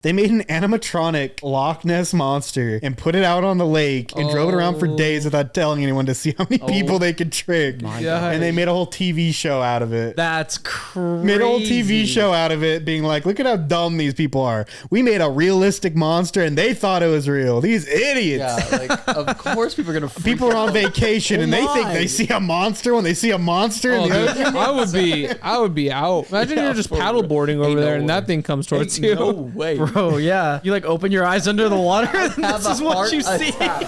They made an animatronic Loch Ness Monster and put it out on the lake and drove it around for days without telling anyone to see how many people they could trick. And they made a whole TV show out of it. That's crazy. Made a whole TV show out of it, being like, look at how dumb these people are. We made a realistic monster and they thought it was real. These idiots. Yeah, like, of course people are going to People are on vacation and they think they see a monster when they see a monster in the ocean. I would be out. Imagine you're just paddleboarding over there and that thing comes towards you. No way. Bro, yeah. You like open your eyes under the water and this is what you see. Heart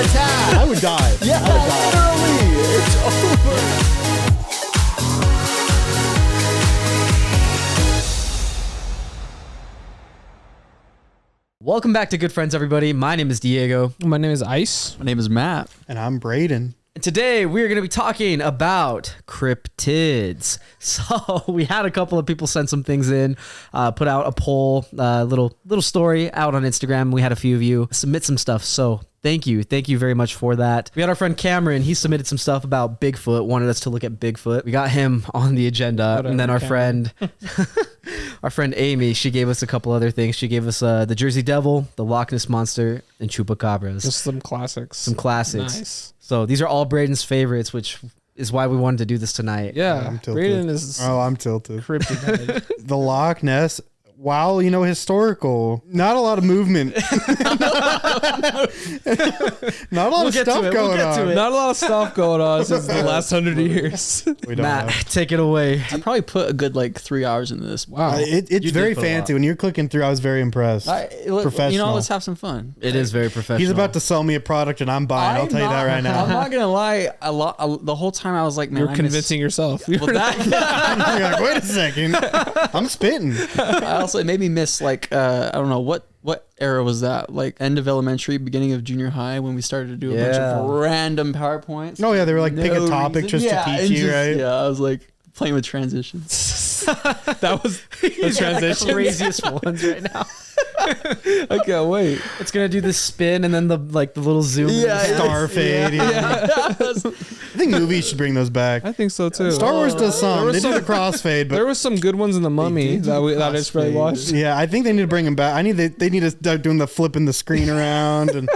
attack. I would die. Yeah, I would die. literally. It's over. Welcome back to Good Friends, everybody. My name is Diego. My name is Ice. My name is Matt. And I'm Braden. And today we're going to be talking about cryptids. So we had a couple of people send some things in, put out a poll, little story out on Instagram. We had a few of you submit some stuff. So thank you very much for that. We had our friend Cameron. He submitted some stuff about Bigfoot, wanted us to look at Bigfoot. We got him on the agenda. And then our friend Amy, she gave us a couple other things. She gave us the jerseydevil, the Loch Ness Monster, and Chupacabras. Just some classics. Nice. So these are all Braden's favorites, which is why we wanted to do this tonight. Yeah, I'm tilted. Braden is I'm tilted. cryptid. The Loch Ness, while, historical, not a lot of movement. Not a lot of stuff going on. Not a lot of stuff going on since the last 100 years. We don't Matt, know. take it away. I probably put a good 3 hours into this. Wow. It's very fancy. When you're clicking through, I was very impressed. Professional. Let's have some fun. It is very professional. He's about to sell me a product and I'm buying. I'll tell you that right now. I'm not going to lie. The whole time I was like, man, You're convincing yourself. Well, You're like, wait a second. I'm spitting. I also maybe missed I don't know what era was that, end of elementary, beginning of junior high, when we started to do a bunch of random PowerPoints. Oh yeah, they were pick a topic just to teach you, right? Yeah, I was playing with transitions. That was the transition. The craziest ones right now. I can't wait. It's gonna do the spin and then the little zoom, Star fade. Yeah. I think movies should bring those back. I think so too. Star Wars does some. They do the crossfade, but there was some good ones in The Mummy that I just really watched. Yeah, I think they need to bring them back. They need to start doing the flipping the screen around and.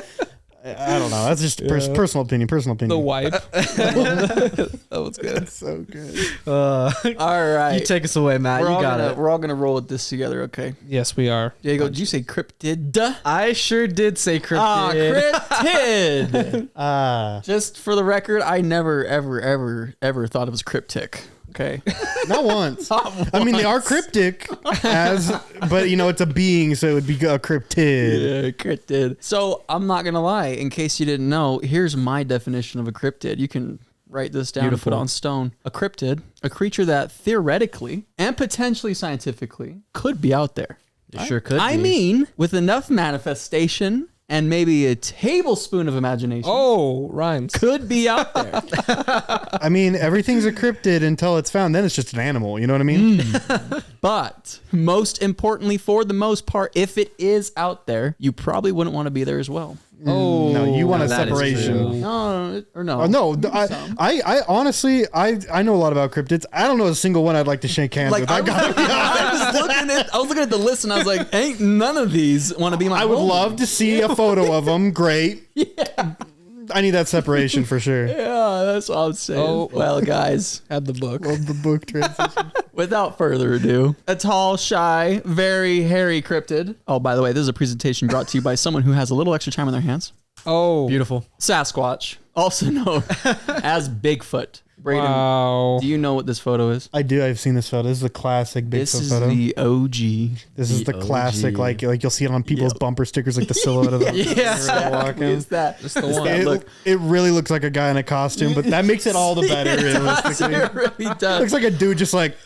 I don't know. That's just personal opinion. The wipe. That was good. That's so good. All right. You take us away, Matt. We're We're all gonna roll with this together, okay? Yes, we are. Diego, did you say cryptid? I sure did say cryptid. Cryptid. Just for the record, I never, ever thought it was cryptic. Okay. Not once. I mean, they are cryptic, but it's a being, so it would be a cryptid. Yeah, cryptid. So I'm not gonna lie. In case you didn't know, here's my definition of a cryptid. You can write this down and put it on stone. A cryptid, a creature that theoretically and potentially scientifically could be out there. It sure could. I mean, with enough manifestation and maybe a tablespoon of imagination. Oh, rhymes. Could be out there. I mean, everything's a cryptid until it's found. Then it's just an animal. You know what I mean? But most importantly, for the most part, if it is out there, you probably wouldn't want to be there as well. Oh, no, you want a that is separation. true. No. No, I honestly, I know a lot about cryptids. I don't know a single one I'd like to shake hands with. I was looking at the list and I was like, ain't none of these want to be my I would homie. love to see a photo of them. Great. Yeah. I need that separation for sure. Yeah, that's what I'm saying. Oh. Well, guys, Add the book. Love the book transition. without further ado, a tall, shy, very hairy cryptid. Oh, by the way, this is a presentation brought to you by someone who has a little extra time on their hands. Oh, Beautiful. Sasquatch, also known as Bigfoot. Braden, wow. do you know what this photo is? I do. I've seen this photo. This is the classic Bigfoot photo. This is the OG. This is the classic, OG. like you'll see it on people's bumper stickers, like the silhouette of the Exactly. Is that? That's the one. Look. It really looks like a guy in a costume, but that makes it all the better. Realistically, It really does. looks like a dude just like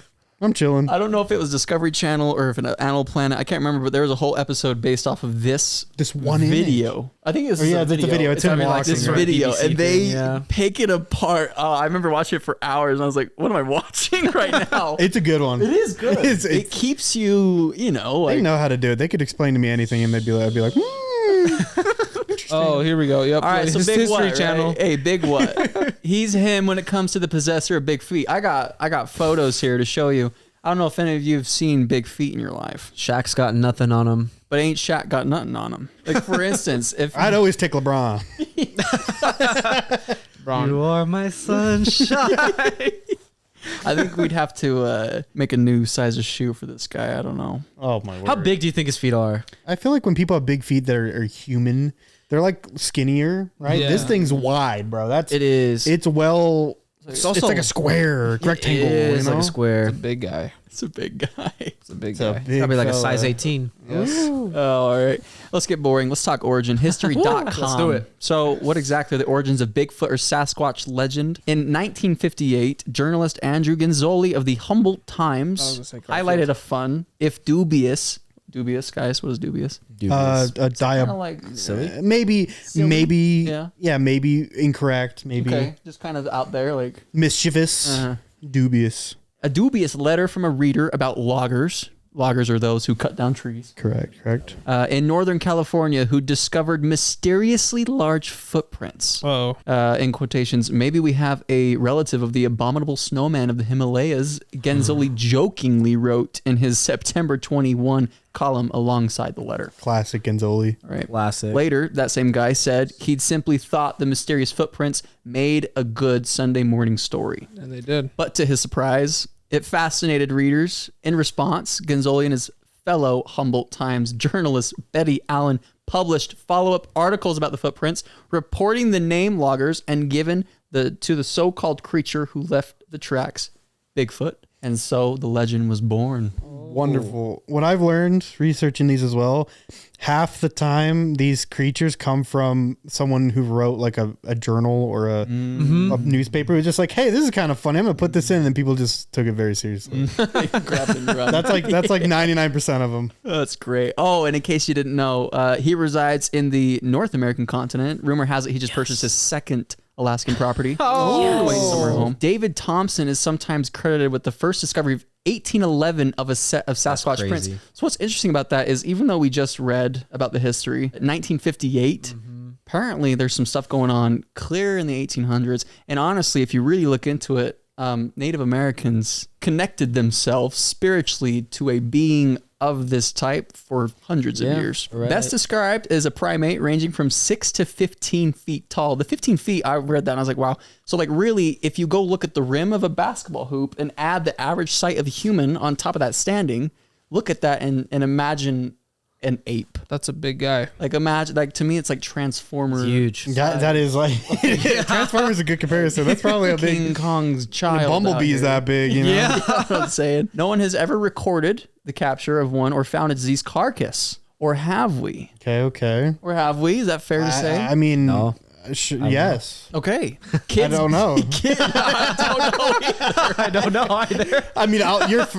I'm chilling. I don't know if it was Discovery Channel or if an Animal Planet. I can't remember, but there was a whole episode based off of this one video. I think it's it's a video. It's him like walking. this right? video, BBC and they thing, pick it apart. I remember watching it for hours, and I was like, "What am I watching right now?" It's a good one. It is good. It keeps you, They know how to do it. They could explain to me anything, and I'd be like, Oh, here we go. Yep. All right, so His Big History What, Channel. right? Hey, Big What? He's him when it comes to the possessor of big feet. I got photos here to show you. I don't know if any of you have seen big feet in your life, Shaq's got nothing on him. but ain't Shaq got nothing on him. Like, for instance, if I'd always take LeBron. You are my sunshine. I think we'd have to make a new size of shoe for this guy. I don't know. Oh my word. How big do you think his feet are? I feel like when people have big feet that are human, they're like skinnier, right? Yeah. This thing's wide, bro. It is. It's well. It's It's like a square, rectangle. It is you know? like a square. It's a big guy. It's a big guy. It's a big It's a guy. big Probably like a fella. size 18. Yes. Oh, all right. Let's get boring. Let's talk origin. History.com. Let's do it. So, what exactly are the origins of Bigfoot or Sasquatch legend? In 1958, journalist Andrew Gonzoli of the Humboldt Times highlighted a fun, if dubious, guys, what is dubious? A Kind of like Silly. maybe, Yeah. maybe incorrect, maybe Okay, just kind of out there, like mischievous, dubious. a dubious letter from a reader about loggers. Loggers are those who cut down trees. Correct. In Northern California, who discovered mysteriously large footprints. Oh, In quotations, maybe we have a relative of the abominable snowman of the Himalayas, Genzoli jokingly wrote in his September 21 column alongside the letter. Classic Genzoli. All right. Classic. Later, that same guy said he'd simply thought the mysterious footprints made a good Sunday morning story. and they did. But to his surprise, it fascinated readers. In response, Gonzoli and his fellow Humboldt Times journalist Betty Allen published follow-up articles about the footprints, reporting the name loggers and given to the so-called creature who left the tracks, Bigfoot. And so the legend was born. Wonderful. What I've learned researching these as well, half the time these creatures come from someone who wrote like a journal or a newspaper. It was just like, hey, this is kind of funny. I'm gonna put this in, and then people just took it very seriously. Grabbed and run. That's like 99% of them. That's great. Oh, and in case you didn't know, he resides in the North American continent. Rumor has it he just purchased his second Alaskan property. Quite summer home. David Thompson is sometimes credited with the first discovery of 1811 of a set of Sasquatch prints. So what's interesting about that is even though we just read about the history, 1958, apparently there's some stuff going on clear in the 1800s. And honestly, if you really look into it, Native Americans connected themselves spiritually to a being of this type for hundreds of years. Right. Best described as a primate ranging from 6 to 15 feet tall. The 15 feet, I read that and I was like, wow. So like really, if you go look at the rim of a basketball hoop and add the average height of a human on top of that standing, look at that and imagine an ape. That's a big guy. Like imagine, like to me, it's like Transformers. Huge. That is like Transformers is a good comparison. That's probably a King big Kong's child. Bumblebee's that big, you know? Yeah, you know what I'm saying. No one has ever recorded the capture of one or found a diseased carcass. Or have we? Okay. Or have we? Is that fair to say? I mean, No. yes. Okay. I Kids, don't know. I don't know either. I mean,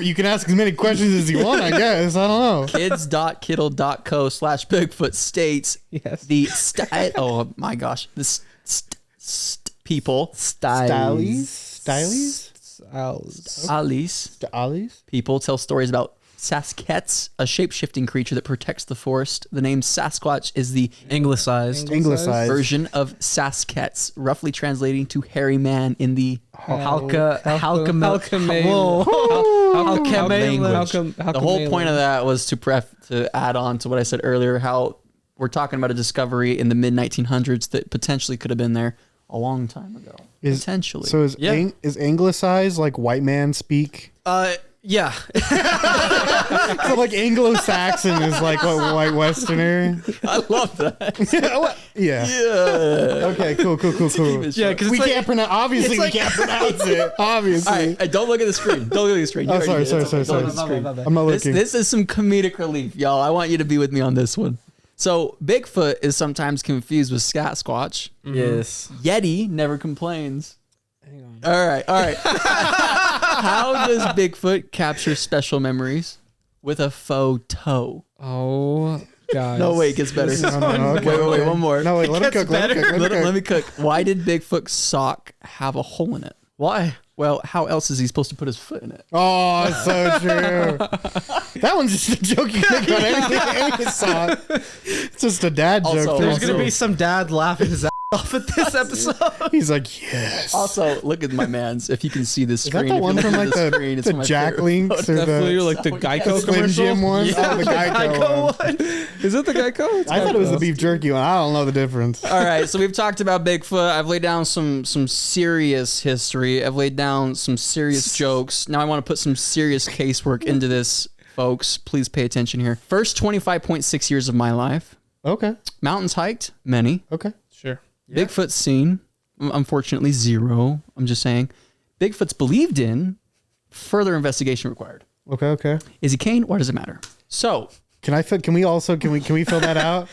you can ask as many questions as you want, I guess. I don't know. kids.kittle.co/Bigfoot states oh my gosh, the people, Stylies? Alice people tell stories about Saskets, a shape-shifting creature that protects the forest. The name Sasquatch is the Anglicized. version of Saskets, roughly translating to hairy man in the Halka language. The whole point of that was to add on to what I said earlier, how we're talking about a discovery in the mid-1900s that potentially could have been there a long time ago. Potentially. So is anglicized like white man speak? Yeah. So like Anglo-Saxon is like what white Westerner? I love that. Yeah. Okay, cool. Yeah, because We can't pronounce. Obviously, we can't pronounce it. Obviously. All right, don't look at the screen. Don't look at the screen. Oh, sorry. Don't look at the screen. I'm not looking. This is some comedic relief, y'all. I want you to be with me on this one. So Bigfoot is sometimes confused with Sasquatch. Yes. Yeti never complains. Hang on. All right. How does Bigfoot capture special memories? With a faux toe. Oh, God. No, wait, it gets better. No, okay, Wait, one more. No, wait, let me cook. Let me cook. Why did Bigfoot's sock have a hole in it? Why? Well, how else is he supposed to put his foot in it? Oh, it's so true. That one's just a joke you think about any song. It's just a dad Also, joke. There's going to be some dad laughing his ass off at this episode. He's like, yes. Also, look at my man's. If you can see this Is screen, that the one from like the Jack Links or Definitely the like the Geico Slim commercial. Jim one? Yeah, Oh, the Geico one. Is it the Geico? I thought it was the beef jerky one. I don't know the difference. All right, so we've talked about Bigfoot. I've laid down some serious history. I've laid down some serious jokes. Now I want to put some serious casework into this, folks. Please pay attention here. First 25.6 years of my life. Okay. Mountains hiked, many. Okay. Sure. Yeah. Bigfoot seen, unfortunately 0. I'm just saying. Bigfoot's believed in, further investigation required. Okay. Is he Kane? Why does it matter? So, Can we fill that out?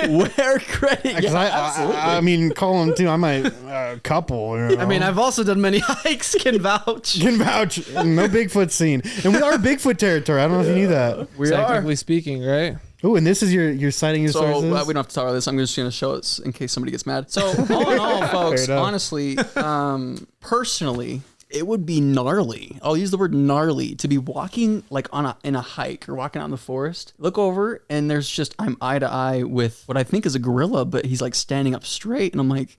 where credit? Because I mean, call him too. I might a couple. You know? I mean, I've also done many hikes. Can vouch. can vouch. No Bigfoot scene, and we are Bigfoot territory. I don't know if you knew that. We Technically are. speaking, right? Oh, and this is your citing your So sources. we don't have to talk about this. I'm just going to show it in case somebody gets mad. So all in all, folks, Fair enough. honestly, personally, it would be gnarly. I'll use the word gnarly to be walking like in a hike or walking out in the forest. Look over and I'm eye to eye with what I think is a gorilla, but he's like standing up straight, and I'm like,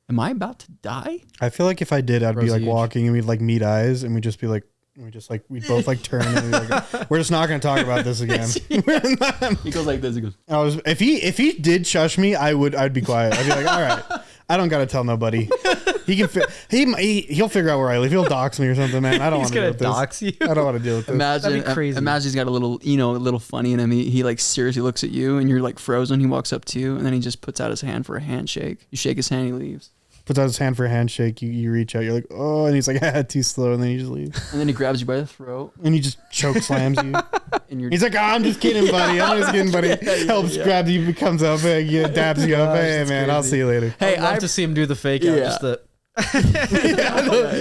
am I about to die? I feel like if I did, I'd be Bro's like huge. walking and we'd like meet eyes and we'd just be like. We'd both like turn and be like, we're just not going to talk about this again. He goes like this. He goes, If he did shush me, I'd be quiet. I'd be like, all right, I don't got to tell nobody. He can he'll figure out where I live. He'll dox me or something, man. I don't want He's to deal gonna with this. dox you. I don't want to deal with this. imagine, That'd be crazy. imagine he's got a little funny in him. He like seriously looks at you and you're like frozen. He walks up to you and then he just puts out his hand for a handshake. You shake his hand, he leaves. Puts out his hand for a handshake. You reach out. You're like, oh, and he's like, too slow, and then he just leaves. And then he grabs you by the throat And he just choke slams you. and you're He's like, I'm just kidding, buddy. I'm just kidding, buddy. Helps grab you, comes up, dabs you up. Hey, man, I'll see you later. Hey, I'd love to see him do the fake out. Yeah. Just the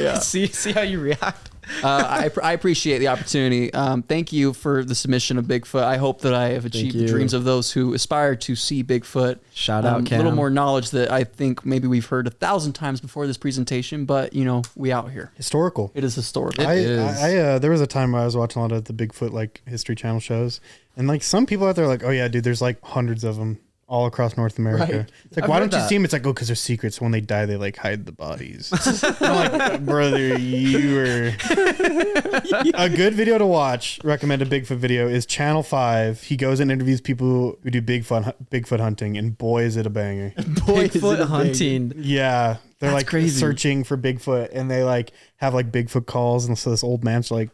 yeah. see how you react. I appreciate the opportunity. Thank you for the submission of Bigfoot. I hope that I have achieved the you. dreams of those who aspire to see Bigfoot. Shout out, A Cam. little more knowledge that I think maybe we've heard 1,000 times before this presentation, but we out here. Historical. It is historical. There was a time where I was watching a lot of the Bigfoot like History Channel shows, and like some people out there are like, oh yeah, dude, there's like hundreds of them all across North America. Right. It's like, I've why heard don't you that. see them? It's like, oh, because they're secrets. So when they die, they like hide the bodies. I'm like, brother, you are a good video to watch. Recommend a Bigfoot video is Channel 5. He goes and interviews people who do Bigfoot hunting, and boy, is it a banger. Bigfoot hunting. Yeah, they're That's like crazy. searching for Bigfoot, and they like have like Bigfoot calls, and so this old man's like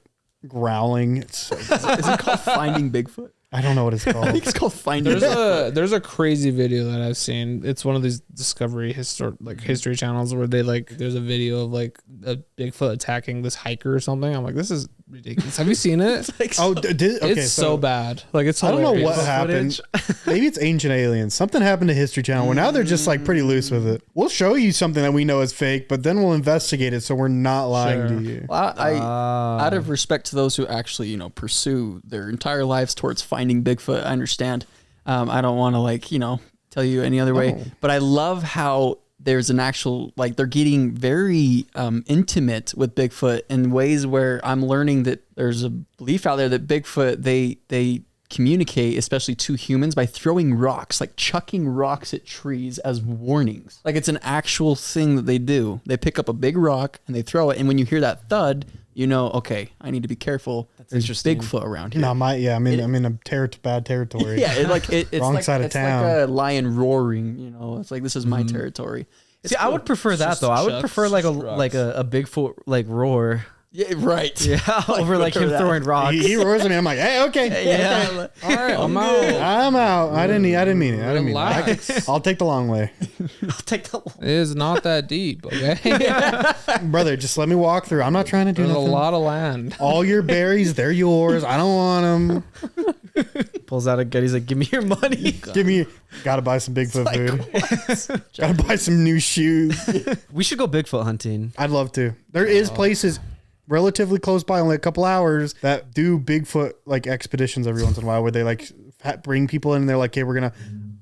growling. It's so, Is it called Finding Bigfoot? I don't know what it's I think called. it's called Finding Bigfoot. There's a crazy video that I've seen. It's one of these Discovery history channels where they there's a video of like a Bigfoot attacking this hiker or something. I'm like, this is ridiculous. Have you seen it? Okay, It's so bad. Like it's I don't know hilarious. what happened. Maybe it's Ancient Aliens. Something happened to History Channel where now they're just like pretty loose with it. We'll show you something that we know is fake, but then we'll investigate it so we're not lying to you. Well, out of respect to those who actually, pursue their entire lives towards finding Bigfoot, I understand. I don't want to tell you any other way, but I love how there's an actual, they're getting very intimate with Bigfoot in ways where I'm learning that there's a belief out there that Bigfoot, they communicate, especially to humans, by throwing rocks, like chucking rocks at trees as warnings. Like it's an actual thing that they do. They pick up a big rock and they throw it, and when you hear that thud, okay, I need to be careful. There's interesting. Bigfoot around here. No, I'm in a bad territory. Yeah, it's Wrong like, side of it's town. like a lion roaring. It's like, this is my territory. See, I would prefer that though. I would prefer like a Bigfoot roar. Yeah, right. Yeah, over like him throwing rocks. He roars at me. I'm like, hey, okay. Yeah. All right, I'm out. I'm out. I didn't mean it. Relax. I'll take the long way. I'll take the. It is not that deep, okay? Brother, just let me walk through. I'm not trying to do There's nothing. a lot of land. All your berries, they're yours. I don't want them. Pulls out a gun. He's like, "Give me your money." Gotta buy some Bigfoot food. Gotta buy some new shoes. We should go Bigfoot hunting. I'd love to. There is places relatively close by, only a couple hours, that do Bigfoot expeditions every once in a while, where they bring people in and they're like, hey, we're gonna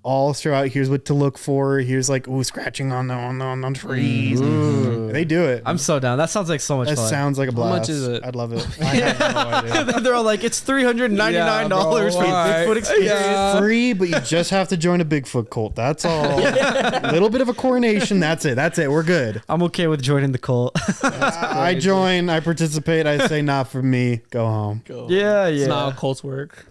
all throughout. Here's what to look for. Here's like, ooh, scratching on the trees. They do it. I'm so down. That sounds like so much That fun. sounds like a blast. How much is it? I'd love it. I have no idea. They're all like, it's $399 for the Bigfoot experience. Yeah. Free, but you just have to join a Bigfoot cult. That's all. A little bit of a coronation. That's it. We're good. I'm okay with joining the cult. I join. I participate. I say, not for me. Go home. Yeah. It's not how cults work.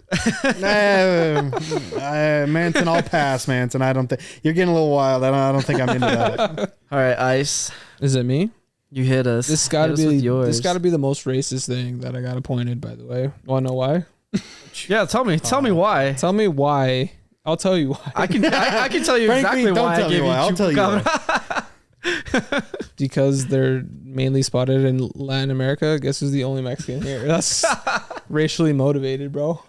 Manson, I'll pass, Manson. I don't think you're getting a little wild. I don't think I'm into that. All right, Ice. Is it me? You hit us. This got to be yours. this got to be the most racist thing that I got appointed. By the way, want to know why? Yeah, tell me why. Tell me why. I'll tell you why. I can tell you Frankly, exactly don't why tell I me gave why. you I'll tell you why. Chupacabra. Because they're mainly spotted in Latin America. Guess who's the only Mexican here? That's racially motivated, bro.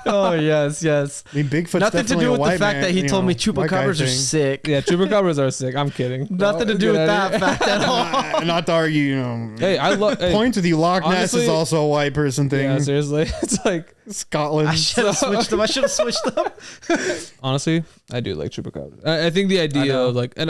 Oh yes. I mean, Bigfoot's Nothing to definitely do a with the white fact man, that he you told me know, white guy chupacabras are thing. sick. Yeah, chupacabras are sick. I'm kidding. Nothing to do with that fact at all. Not to argue, you know. Hey, I love Points with you. Loch Ness honestly- is also a white person thing. Yeah, seriously. It's like, Scotland. I should have switched them. honestly, I do like chupacabras. I think the idea know. of like, and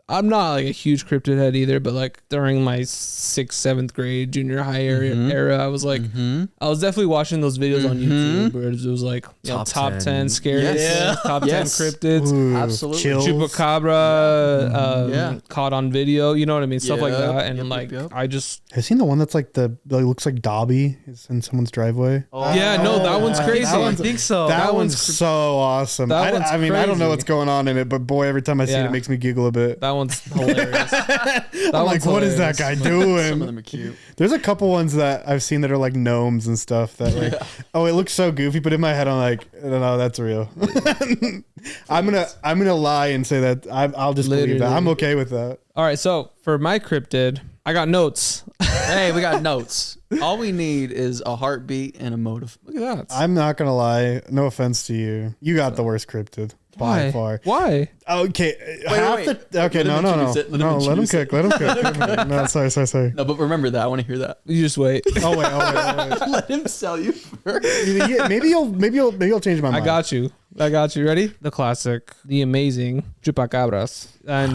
I'm not like a huge cryptid head either, but like during my 6th, 7th grade, junior high era, I was like, I was definitely watching those videos on YouTube where it was like, you know, top 10 scariest, Yes. top Yes. 10 cryptids. Ooh, Absolutely. chills. Chupacabra caught on video, you know what I mean, stuff like Yep, that, and yep, like yep. I just Have you seen the one that's like that looks like Dobby is in someone's driveway? yeah, no, that one's crazy. I think so. That one's one's so awesome. that one's I mean, I don't know crazy. what's going on in it, but boy, every time I see it, Yeah. it makes me giggle a bit. That one's hilarious. I'm like, what is that guy Some of doing? them are cute. There's a couple ones that I've seen that are like gnomes and stuff that like, oh, it looks so goofy, but in my head I'm like, no, that's real. I'm gonna lie and say that I'll just believe that. Literally. I'm okay with that. All right, so for my cryptid, I got notes. Hey, we got notes. All we need is a heartbeat and a motive. Look at that. I'm not gonna lie. No offense to you. You got the worst cryptid by far. Why? Okay, wait. Okay, Let him no. introduce it. Let him Let him introduce it. cook. Let him cook. No, sorry. No, but remember that. I want to hear that. You just wait. Oh wait. Let him sell you first. Yeah, maybe you'll change my mind. I got you. Ready? The classic, the amazing Chupacabras. And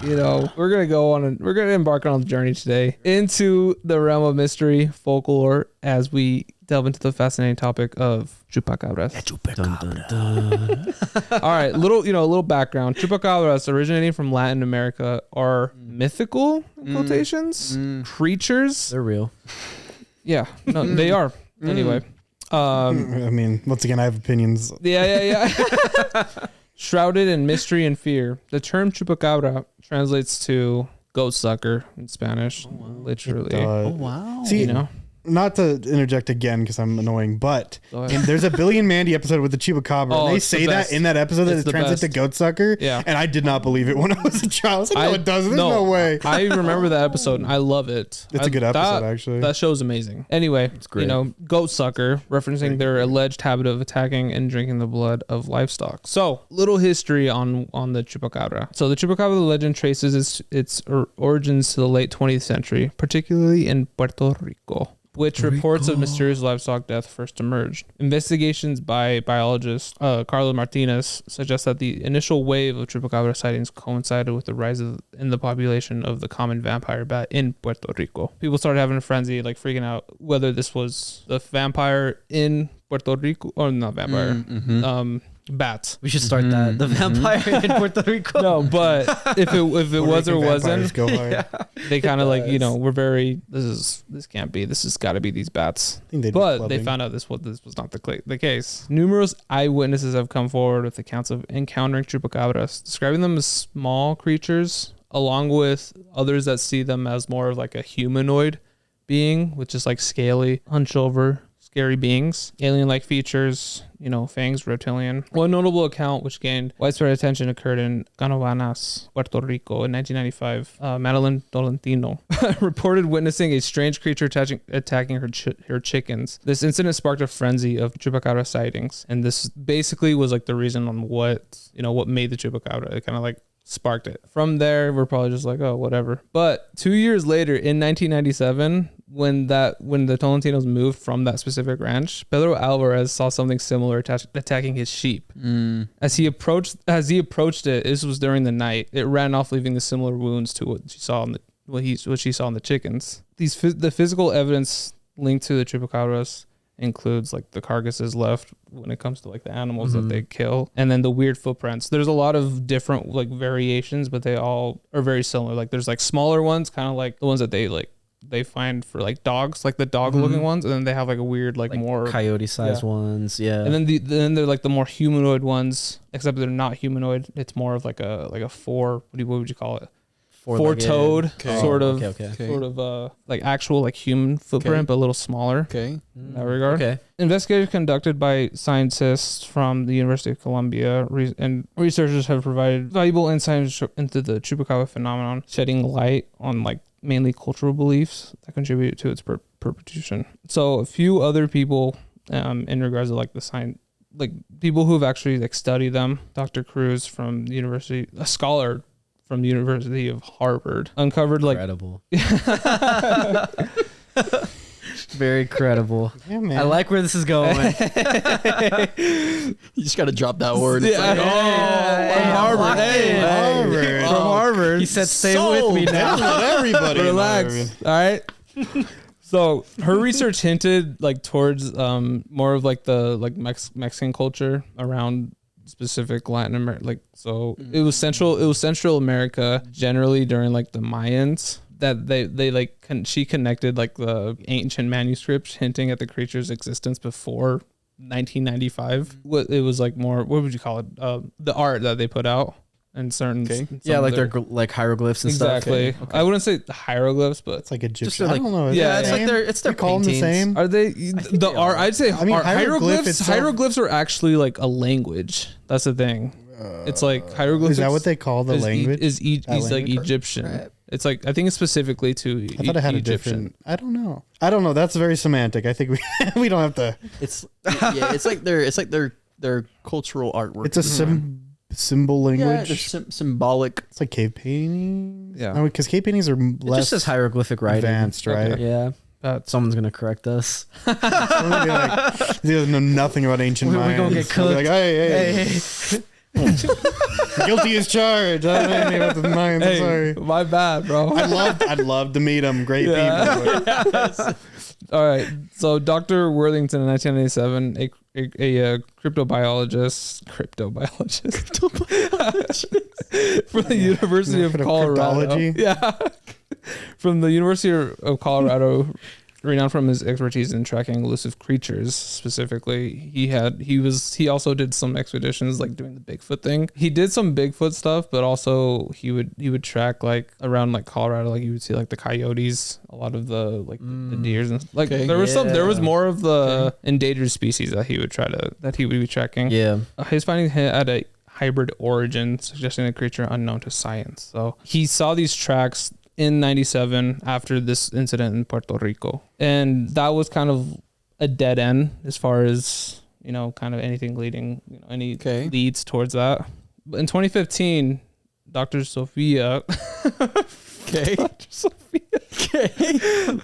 you know, we're gonna embark on a journey today into the realm of mystery, folklore, as we delve into the fascinating topic of Chupacabras. All right, little background. Chupacabras, originating from Latin America, are mythical in quotations creatures. They're real. Yeah, no, they are. Anyway, I mean, once again, I have opinions. yeah. Shrouded in mystery and fear. The term chupacabra translates to goat sucker in Spanish, literally. Wow. See, You know, not to interject again because I'm annoying, but Go ahead. and there's a Billy and Mandy episode with the Chupacabra. Oh, and they it's the say that best. in that episode that It's it the translates to best. goat sucker. Yeah. And I did not believe it when I was a child. I was like, no, it doesn't. There's no way. I remember that episode and I love it. It's a good episode, that, actually. That show's amazing. Anyway, great. you know, goat sucker, referencing their alleged habit of attacking and drinking the blood of livestock. So, little history on the Chupacabra. So, the Chupacabra legend traces its origins to the late 20th century, particularly in Puerto Rico, which reports of mysterious livestock death first emerged. Investigations by biologist Carlos Martinez suggest that the initial wave of Chupacabra sightings coincided with the rise in the population of the common vampire bat in Puerto Rico. People started having a frenzy, like freaking out whether this was the vampire in Puerto Rico or not vampire, bats. We should start that. The vampire in Puerto Rico. No, but if it was or wasn't, Go hard. they kind of like, you know, we're very, this can't be, this has got to be these bats. I think But they found out this was not the case. Numerous eyewitnesses have come forward with accounts of encountering chupacabras, describing them as small creatures, along with others that see them as more of like a humanoid being, which is like scaly, hunched over, scary beings, alien-like features, you know, fangs, reptilian. One notable account which gained widespread attention occurred in Canovanas, Puerto Rico in 1995. Madeline Tolentino reported witnessing a strange creature attacking her chickens. This incident sparked a frenzy of chupacabra sightings, and this basically was like the reason on what made the chupacabra. It kind of like sparked it. From there, we're probably just like, oh, whatever. But 2 years later, in 1997, when the Tolentinos moved from that specific ranch, Pedro Alvarez saw something similar attacking his sheep. As he approached it, this was during the night. It ran off, leaving the similar wounds to what she saw what she saw in the chickens. The physical evidence linked to the chupacabras includes like the carcasses left when it comes to like the animals that they kill, and then the weird footprints. There's a lot of different like variations, but they all are very similar. Like there's like smaller ones, kind of like the ones that they find for like dogs, like the dog looking ones, and then they have like a weird like more coyote sized ones, and then they're like the more humanoid ones, except they're not humanoid. It's more of like a four, what would you call it, four-toed sort of like actual like human footprint, but a little smaller. In that regard. Investigations conducted by scientists from the University of Columbia and researchers have provided valuable insights into the chupacabra phenomenon, shedding light on like mainly cultural beliefs that contribute to its perpetuation. So a few other people in regards to like the science, like people who've actually like studied them. Dr. Cruz from the university, a scholar from the University of Harvard, uncovered like incredible. Very credible. Yeah, man. I like where this is going. You just got to drop that word. Yeah. From Harvard. From Harvard. He said, "Stay with me now." Everybody, relax. All right. So her research hinted like towards more of like the like Mexican culture around specific Latin America. Like so, it was Central America generally during like the Mayans. That they like she connected like the ancient manuscripts hinting at the creature's existence before 1995. It was like more, what would you call it? The art that they put out and certain like their like hieroglyphs and stuff. Exactly. I wouldn't say hieroglyphs, but it's like Egyptian. Like, I don't know. It's their call them the same. Are they the art? I'd say hieroglyphs are actually like a language. That's the thing. It's like hieroglyphs. Is that what they call the language? Is like Egyptian. Right. It's like, I think it's specifically to I thought it had Egyptian. I don't know. That's very semantic. I think we don't have to. It's it's like their cultural artwork. It's a symbol language. Yeah, symbolic. It's like cave paintings. Yeah, because cave paintings are less. It just says hieroglyphic writing. Advanced, right? Okay. Yeah. Someone's gonna correct us. Somebody like, they know nothing about ancient Mayans. We're gonna get cooked. Like, hey. Guilty as charged. I don't know anything about the Mayans. I'm sorry. My bad, bro. I'd love to meet them. Great people. Yes. All right. So Dr. Worthington in 1997, a cryptobiologist from the University of Colorado. Yeah. From the University of Colorado, renowned from his expertise in tracking elusive creatures. Specifically, he also did some expeditions like doing the Bigfoot thing. He did some Bigfoot stuff, but also he would track like around like Colorado, like you would see like the coyotes, a lot of the like the deers, and like there was more of the endangered species that he would be tracking. Yeah, his findings had a hybrid origin, suggesting a creature unknown to science. So he saw these tracks in 97 after this incident in Puerto Rico, and that was kind of a dead end as far as kind of anything leading leads towards that. But in 2015, Dr. Sophia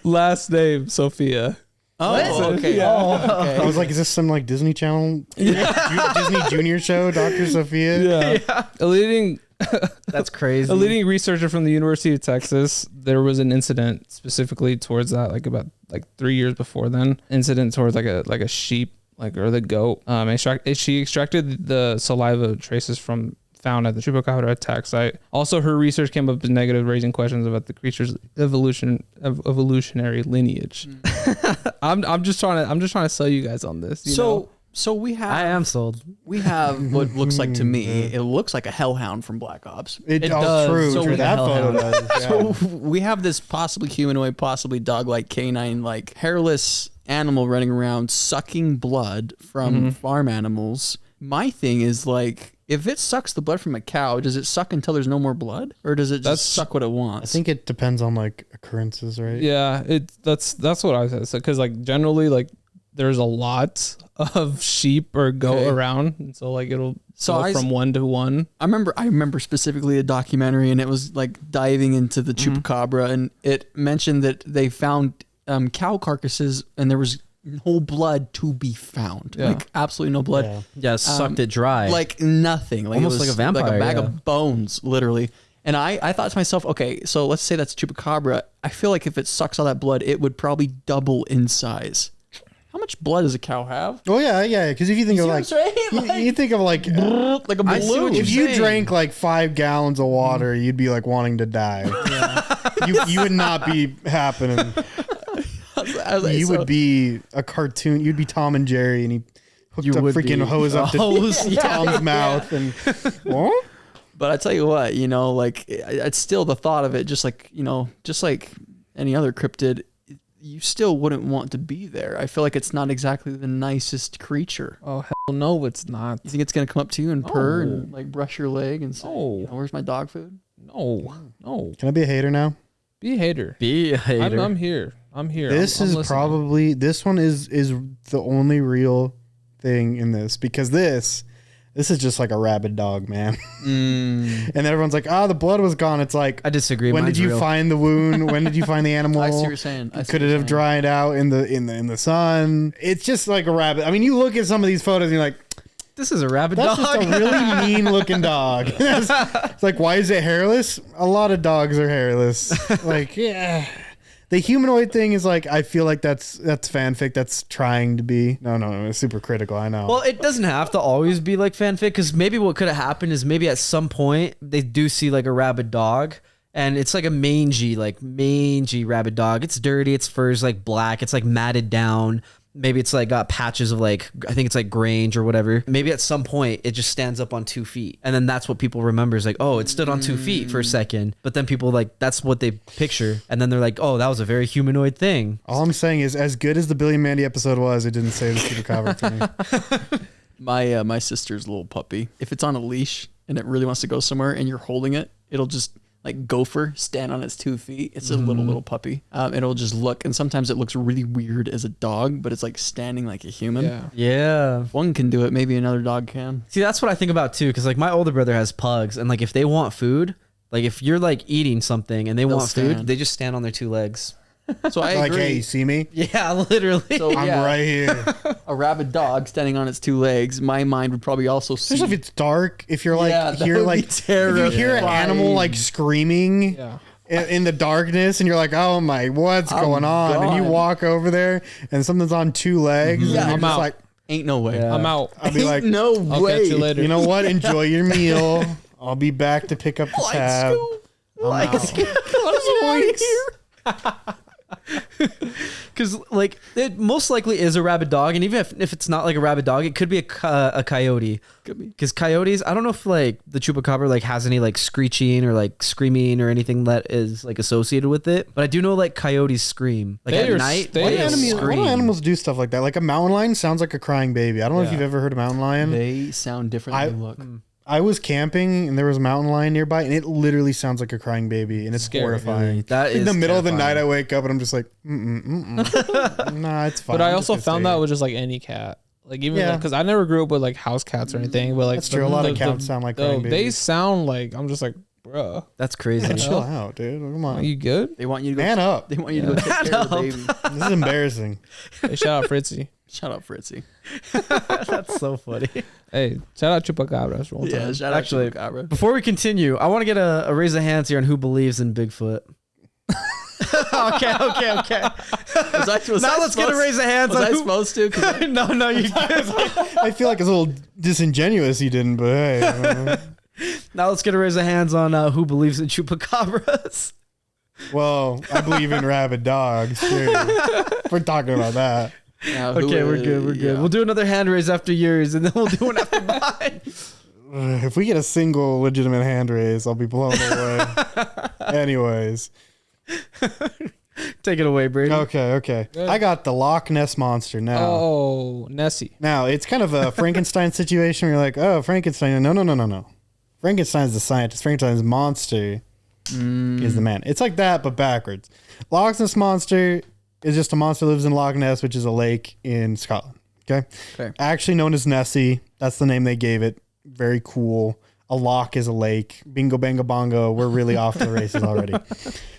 last name Sophia. Oh, okay. Yeah. Okay. I was like, is this some like Disney Channel Disney Junior show, Dr. Sophia? Yeah. That's crazy. A leading researcher from the University of Texas, there was an incident specifically towards that, like about 3 years before then. Incident towards like a sheep, or the goat. She extracted the saliva traces found at the Chupacabra attack site. Also, her research came up as negative, raising questions about the creature's evolutionary lineage. I'm just trying to sell you guys on this. So we have. I am sold. We have what looks like to me. It looks like a hellhound from Black Ops. It does. True. That photo does. Yeah. So we have this possibly humanoid, possibly dog-like, canine-like, hairless animal running around sucking blood from farm animals. My thing is like, if it sucks the blood from a cow, does it suck until there's no more blood, or does it just suck what it wants? I think it depends on like occurrences, right? Yeah, that's what I said. Because like generally like there's a lot of sheep or goat around, and so like it'll go from one to one. I remember specifically a documentary, and it was like diving into the Chupacabra, and it mentioned that they found cow carcasses, and there was no blood to be found. Yeah. Like absolutely no blood. Yeah, sucked it dry. Like nothing. Like Almost it was like a vampire, like a bag yeah. of bones, literally. And I thought to myself, okay, so let's say that's Chupacabra. I feel like if it sucks all that blood, it would probably double in size. How much blood does a cow have? Oh yeah. Because if you think of like, you think of like a balloon. I see what if you're you saying. drank like 5 gallons of water, you'd be like wanting to die. You would not be happening. You would be a cartoon. You'd be Tom and Jerry, and he hooked You a would freaking be. hose up to Tom's mouth, and oh? But I tell you what, like it's still the thought of it, just like any other cryptid, you still wouldn't want to be there. I feel like it's not exactly the nicest creature. Oh hell no, it's not. You think it's gonna come up to you and purr and like brush your leg and say, No. "Where's my dog food?" No. Can I be a hater now? Be a hater. Be a hater. I'm here. I'm here. This I'm is listening. probably this one is the only real thing in this, because this is just like a rabid dog, man. And then everyone's like, the blood was gone. It's like, I disagree. when Mine's did you real. find the wound? When did you find the animal? I see what you're saying. Could it have dried out in the sun? It's just like a rabbit. I mean, you look at some of these photos and you're like, This is a rabid that's dog. just a really mean looking dog. It's like, why is it hairless? A lot of dogs are hairless. Like, yeah. The humanoid thing is like, I feel like that's fanfic. That's trying to be. No, it's super critical. I know. Well, it doesn't have to always be like fanfic, because maybe what could have happened is maybe at some point they do see like a rabid dog, and it's like a mangy rabid dog. It's dirty. Its fur's like black. It's like matted down. Maybe it's like got patches of like, I think it's like grange or whatever. Maybe at some point it just stands up on 2 feet. And then that's what people remember is like, oh, it stood on 2 feet for a second. But then people like, that's what they picture. And then they're like, oh, that was a very humanoid thing. All I'm saying is, as good as the Billy and Mandy episode was, it didn't save the Chupacabra for me. My sister's little puppy, if it's on a leash and it really wants to go somewhere and you're holding it, it'll just like gopher stand on its 2 feet. It's a little puppy. It'll just look, and sometimes it looks really weird as a dog, but it's like standing like a human. Yeah. If one can do it, maybe another dog can. See, that's what I think about too. Because like my older brother has pugs, and like if they want food, like if you're like eating something and they'll want food, they just stand on their 2 legs. So I Like, agree. hey, you see me? Yeah, literally. So I'm yeah, right here. a rabid dog standing on its 2 legs. My mind would probably also see. Especially if it's dark. If you're like, Yeah, that hear would be like, if you hear an terrifying. animal like screaming in the darkness, and you're like, oh my, what's going on? And you gone. walk over there, and something's on 2 legs. And Yeah, you're I'm just out. like, Ain't no way. Yeah. I'm out. I'll be like, no I'll way. catch you later. you know what? Enjoy your meal. I'll be back to pick up the tab. Because like it most likely is a rabid dog, and even if it's not like a rabid dog, it could be a coyote. Could be. Because coyotes, I don't know if like the Chupacabra like has any like screeching or like screaming or anything that is like associated with it, but I do know like coyotes scream like They are- at night. they Why are They do scream. animals do stuff like that? Like a mountain lion sounds like a crying baby. I don't know if Yeah. you've ever heard a mountain lion. They sound different I- than they look. I was camping and there was a mountain lion nearby, and it literally sounds like a crying baby, and it's Scary. horrifying. That In is the middle of the terrifying. night, I wake up and I'm just like, nah, it's fine. But I I'm also just found gonna that stay with just like any cat. Like even Yeah. because I never grew up with like house cats or anything. But like That's true. A lot of cats sound like crying They babies. sound like I'm just like, bruh, That's crazy. here. Chill out, dude. Come are on. you good? They want you to go. Man up. They want you to go take care of the baby. This is embarrassing. Hey, shout out Fritzy. Shout out Fritzy. That's so funny. Hey, shout out Chupacabra. That's one Yeah, time. shout out Actually, Chupacabra. Before we continue, I want to get a raise of hands here on who believes in Bigfoot. okay. Now let's get a raise of hands Was on I who. supposed to? 'Cause I- No, you did. I feel like it's a little disingenuous you didn't, but hey. Now let's get a raise of hands on who believes in chupacabras. Well, I believe in rabid dogs, too. We're talking about that. Now, who Okay, we're is- good. yeah. We'll do another hand raise after yours, and then we'll do one after mine. If we get a single legitimate hand raise, I'll be blown away. Anyways. Take it away, Brady. Okay. I got the Loch Ness Monster now. Oh, Nessie. Now, it's kind of a Frankenstein situation where you're like, oh, Frankenstein. No. Frankenstein's the scientist. Frankenstein's monster is the man. It's like that, but backwards. Loch Ness Monster is just a monster that lives in Loch Ness, which is a lake in Scotland. Okay. Okay. Actually known as Nessie. That's the name they gave it. Very cool. a loch is a lake. Bingo, bango, bongo. We're really off to the races already.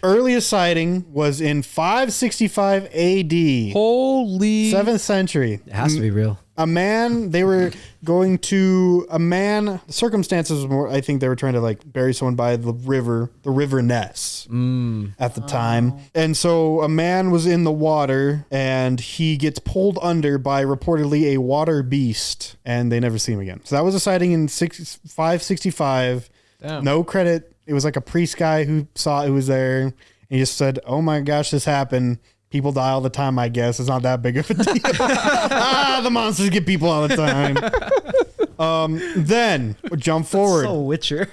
Earliest sighting was in 565 AD. Holy 7th century. It has to be real. A man, they were going to, the circumstances were, I think they were trying to like bury someone by the river Ness at the time. And so a man was in the water and he gets pulled under by reportedly a water beast and they never see him again. So that was a sighting in 565. Damn. No credit. It was like a priest guy who saw it was there and he just said, oh my gosh, this happened. People die all the time, I guess. It's not that big of a deal. The monsters get people all the time. Then jump forward. So Witcher.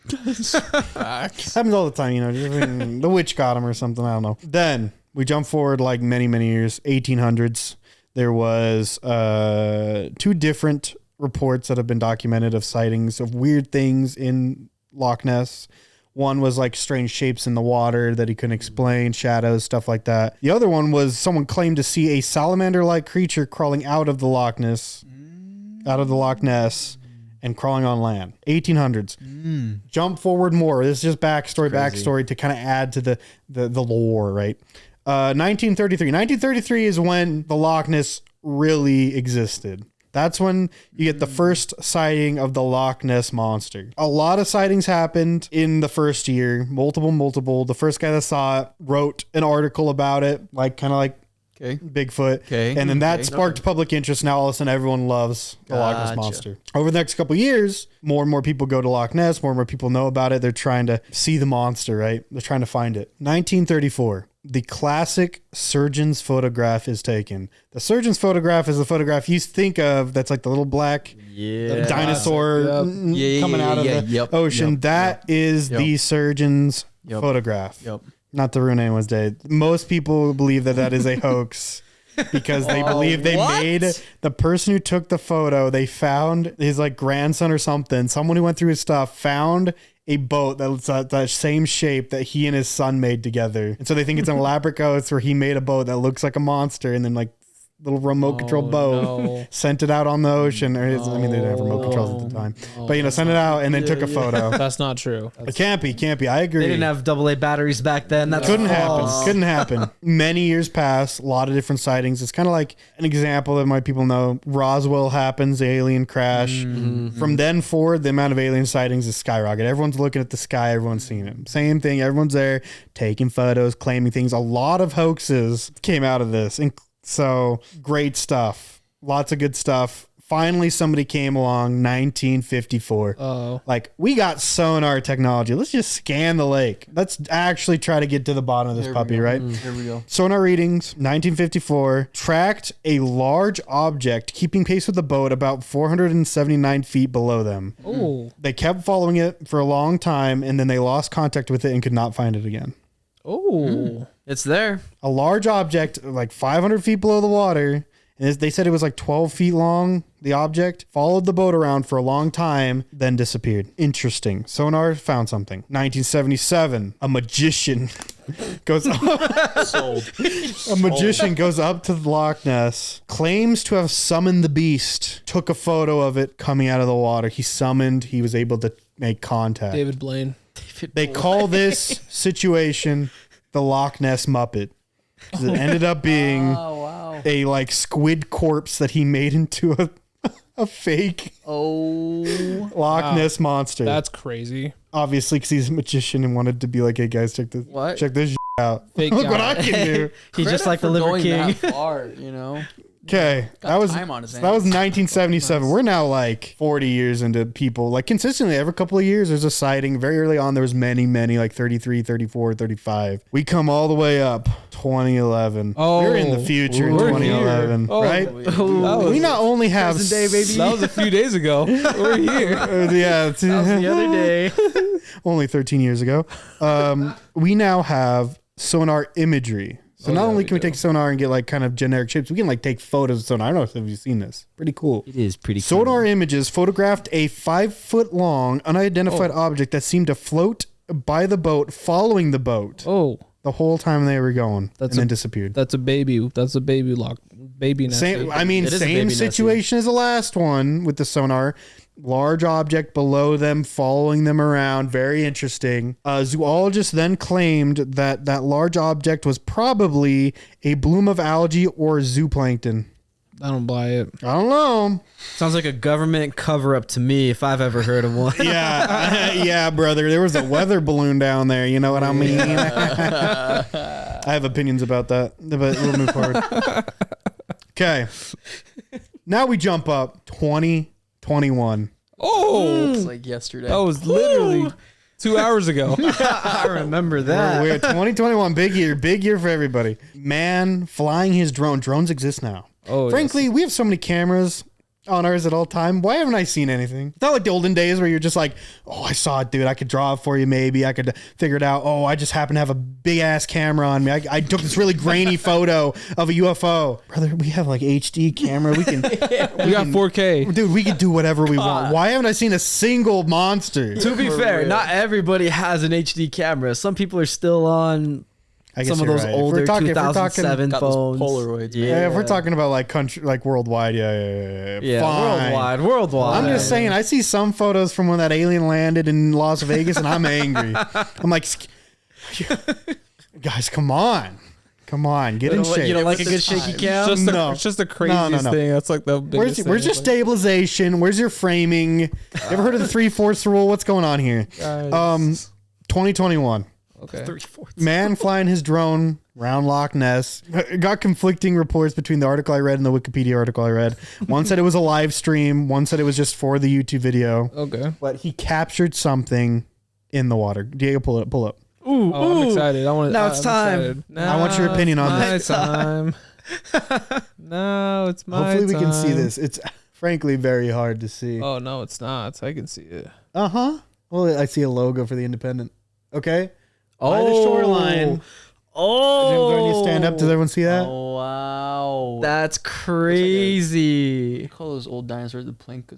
Happens all the time, you know. The witch got him or something. I don't know. Then we jump forward like many, many years. 1800s. There was 2 different reports that have been documented of sightings of weird things in Loch Ness. One was like strange shapes in the water that he couldn't explain, shadows, stuff like that. The other one was someone claimed to see a salamander-like creature crawling out of the Loch Ness, and crawling on land. 1800s. Jump forward more. This is just backstory to kind of add to the lore, right? 1933. 1933 is when the Loch Ness really existed. That's when you get the first sighting of the Loch Ness Monster. A lot of sightings happened in the first year. Multiple. The first guy that saw it wrote an article about it, kind of like Bigfoot. Okay. And then that sparked public interest. Now all of a sudden everyone loves the Loch Ness Monster. Over the next couple of years, more and more people go to Loch Ness. More and more people know about it. They're trying to see the monster, right? They're trying to find it. 1934. The classic surgeon's photograph is taken. The surgeon's photograph is the photograph you think of that's like the little black dinosaur coming out of the ocean. That is the surgeon's photograph. Not to ruin anyone's day. Most people believe that is a hoax because they believe they made the person who took the photo, they found his like grandson or something. Someone who went through his stuff found a boat that's that same shape that he and his son made together. And so they think it's an elaborate ghost where he made a boat that looks like a monster and then like little remote control boat, sent it out on the ocean. Or I mean, they didn't have remote controls at the time, but sent it out and then took a photo. That's not true. It can't be. I agree. They didn't have AA batteries back then. That couldn't happen. Many years pass, a lot of different sightings. It's kind of like an example that might people know. Roswell happens, alien crash. From then forward, the amount of alien sightings is skyrocketed. Everyone's looking at the sky. Everyone's seeing it. Same thing. Everyone's there taking photos, claiming things. A lot of hoaxes came out of this. So great stuff. Lots of good stuff. Finally, somebody came along, 1954. Like, we got sonar technology. Let's just scan the lake. Let's actually try to get to the bottom of this puppy, right? Here we go. Sonar readings, 1954, tracked a large object keeping pace with the boat about 479 feet below them. They kept following it for a long time, and then they lost contact with it and could not find it again. It's there. A large object, like 500 feet below the water. And they said it was like 12 feet long, the object. Followed the boat around for a long time, then disappeared. Interesting. Sonar found something. 1977, a magician goes up. A magician goes up to the Loch Ness, claims to have summoned the beast, took a photo of it coming out of the water. He was able to make contact. David Blaine. They call this situation the Loch Ness Muppet. It ended up being a like squid corpse that he made into a fake Loch Ness monster. That's crazy. Obviously, because he's a magician and wanted to be like, hey guys, check this out. Fake Look what I can do. He's just like the Liver King. That far, Okay, that was time on his 1977. We're now like 40 years into people like consistently every couple of years there's a sighting. Very early on there was many like 33, 34, 35. We come all the way up 2011. We're in the future in 2011, right? We not only have day, baby. That was a few days ago. We're here. That was the other day. Only 13 years ago. We now have sonar imagery. So not only can we take sonar and get like kind of generic shapes, we can like take photos of sonar. I don't know if you've seen this. Pretty cool. It is pretty cool. Sonar images photographed a 5-foot long unidentified object that seemed to float by the boat, following the boat. The whole time they were going, and then disappeared. That's a baby baby Nessie. Same situation as the last one with the sonar. Large object below them, following them around. Very interesting. Zoologists then claimed that that large object was probably a bloom of algae or zooplankton. I don't buy it. I don't know. Sounds like a government cover-up to me if I've ever heard of one. Yeah, brother. There was a weather balloon down there. You know what I mean? I have opinions about that, but we'll move forward. Okay. Now we jump up 2021. Oh, it's like yesterday. That was literally 2 hours ago. I remember that. We're 2021. Big year for everybody. Man flying his drone. Drones exist now. Oh, frankly, we have so many cameras on ours at all time. Why haven't I seen anything? It's not like the olden days where you're just like, oh, I saw it, dude. I could draw it for you. Maybe I could figure it out. Oh, I just happen to have a big ass camera on me. I took this really grainy photo of a UFO. Brother, we have like HD camera. We can. We got 4K. Dude, we can do whatever we want. Why haven't I seen a single monster? To be fair, not everybody has an HD camera. Some people are still on some of those older 2007 phones. Polaroids. Yeah, if we're talking about like country, like worldwide, yeah. Fine. Worldwide. I'm just saying, I see some photos from when that alien landed in Las Vegas, and I'm angry. I'm like, guys, come on, get in shape. You don't like a good shaky cam? It's just the craziest thing. That's like the biggest thing. Where's your stabilization? Where's your framing? You ever heard of the 3/4 rule? What's going on here? 2021. Okay. 3/4. Man flying his drone around Loch Ness. Got conflicting reports between the article I read and the Wikipedia article I read. One said it was a live stream. One said it was just for the YouTube video. Okay. But he captured something in the water. Diego, pull up. Ooh, I'm excited. Now it's time. I want your opinion on this. Time. No, it's my Hopefully we can see time. this. It's frankly very hard to see. Oh, no, it's not. I can see it. Uh-huh. Well, I see a logo for the Independent. Okay. By the shoreline. Do I need to stand up? Does everyone see that? Oh, wow. That's crazy. I call those old dinosaurs the plank.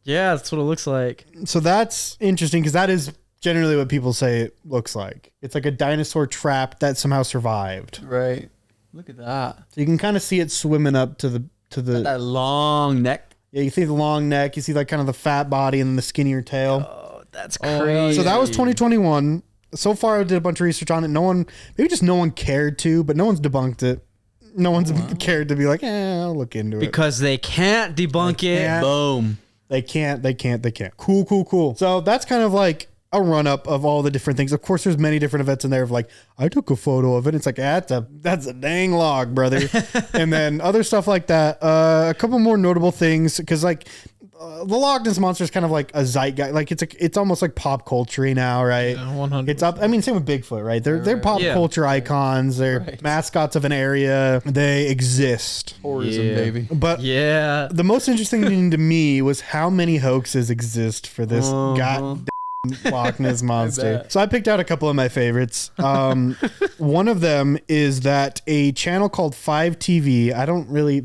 Yeah, that's what it looks like. So that's interesting because that is generally what people say it looks like. It's like a dinosaur trap that somehow survived. Right. Look at that. So you can kind of see it swimming up to the that long neck. Yeah, you see the long neck, you see like kind of the fat body and the skinnier tail. Oh, that's crazy. So that was 2021. So far I did a bunch of research on it. No one cared to, but no one's debunked it. No one's cared to be like, I'll look into it. Because they can't debunk it. Boom. They can't. Cool. So that's kind of like a run up of all the different things. Of course, there's many different events in there of like, I took a photo of it. It's like, that's a dang log, brother. And then other stuff like that. A couple more notable things because like the Loch Ness Monster is kind of like a zeitgeist. Like it's almost like pop culture now, right? Yeah, 100%. It's up. I mean, same with Bigfoot, right? They're pop culture icons. They're mascots of an area. They exist. Tourism, baby. But the most interesting thing to me was how many hoaxes exist for this goddamn Loch Ness Monster. So I picked out a couple of my favorites. One of them is that a channel called 5TV.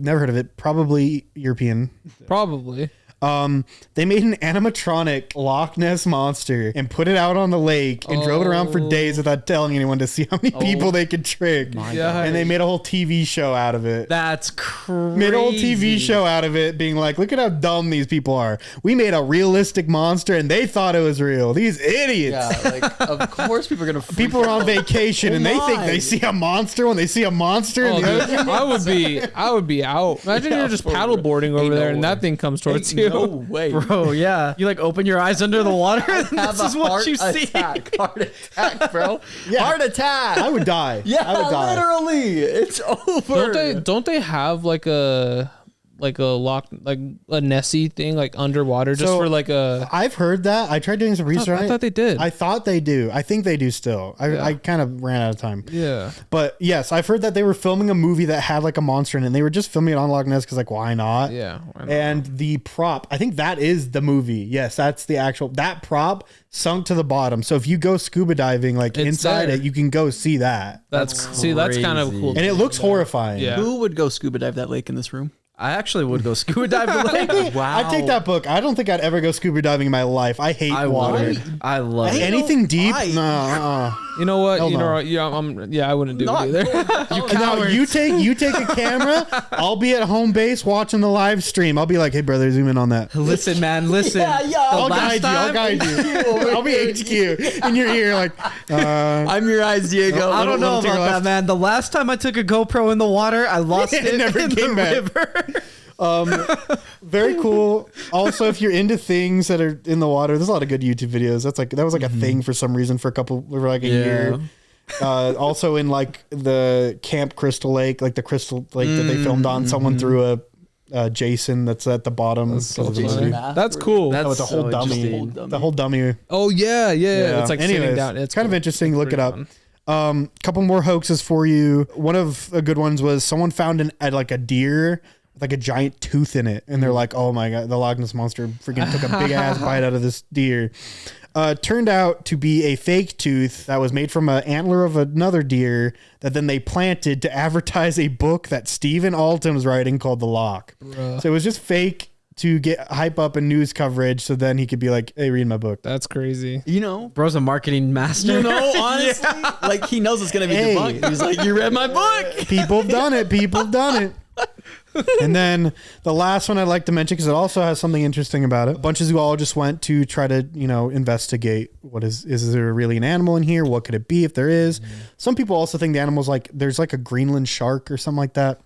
Never heard of it. Probably European. Probably. They made an animatronic Loch Ness Monster and put it out on the lake and drove it around for days without telling anyone to see how many people they could trick. And they made a whole TV show out of it. That's crazy. Made a whole TV show out of it, being like, look at how dumb these people are. We made a realistic monster and they thought it was real. These idiots. Yeah, like, of course people are going to People are on vacation and they think they see a monster when they see a monster. I would be out. Imagine you're just paddleboarding over there and that thing comes towards you. No way. Bro, yeah. You like open your eyes under the water and this is what you see. Heart attack, bro. Yeah. Heart attack. I would die. Yeah, I would die. literally. It's over. Don't they have like a Nessie thing like underwater just for like a... I've heard that. I tried doing some research. I thought they did. I thought they do. I think they do still. I kind of ran out of time. Yeah. But yes, I've heard that they were filming a movie that had like a monster in it. And they were just filming it on Loch Ness because like, why not? Yeah. Why not? And the prop, I think that is the movie. Yes, that's the actual... That prop sunk to the bottom. So if you go scuba diving like it's inside there. it, you can go see that. That's kind of cool. And it looks horrifying. Yeah. Who would go scuba dive that lake in this room? I actually would go scuba diving. I take that book. I don't think I'd ever go scuba diving in my life. I hate water. I love it. Anything deep? No. You know what? Hell You no. know, I wouldn't do it either. No, you take a camera. I'll be at home base watching the live stream. I'll be like, hey brother, zoom in on that. Listen, man, listen. I'll guide you. I'll be HQ in your ear, like. I'm your eyes, Diego. I don't know about that, man. The last time I took a GoPro in the water, I lost it never in came the back. river. Very cool. Also, if you're into things that are in the water, there's a lot of good YouTube videos. That was like a thing for some reason for a year. Also in like the Camp Crystal Lake, like the Crystal Lake that they filmed on, someone threw a Jason that's at the bottom. That's so Because funny. That's cool. That's the whole so dummy. interesting. The whole dummy. Oh yeah. It's like sitting Anyways, down. It's kind of cool. interesting. Look it up. Fun. Couple more hoaxes for you. One of the good ones was someone found a deer with like a giant tooth in it, and they're like, "Oh my god, the Loch Ness Monster freaking took a big ass bite out of this deer." Turned out to be a fake tooth that was made from an antler of another deer that then they planted to advertise a book that Stephen Alton was writing called The Loch. So it was just fake to get hype up in news coverage, so then he could be like, hey, read my book. That's crazy. You know, Bro's a marketing master. You know, honestly, like he knows it's gonna be debunked. He's like, you read my book. People have done it. People have done it. And then the last one I'd like to mention, because it also has something interesting about it. A bunch of zoologists went to try to, investigate what is there really an animal in here? What could it be if there is? Some people also think the animal's like, there's like a Greenland shark or something like that.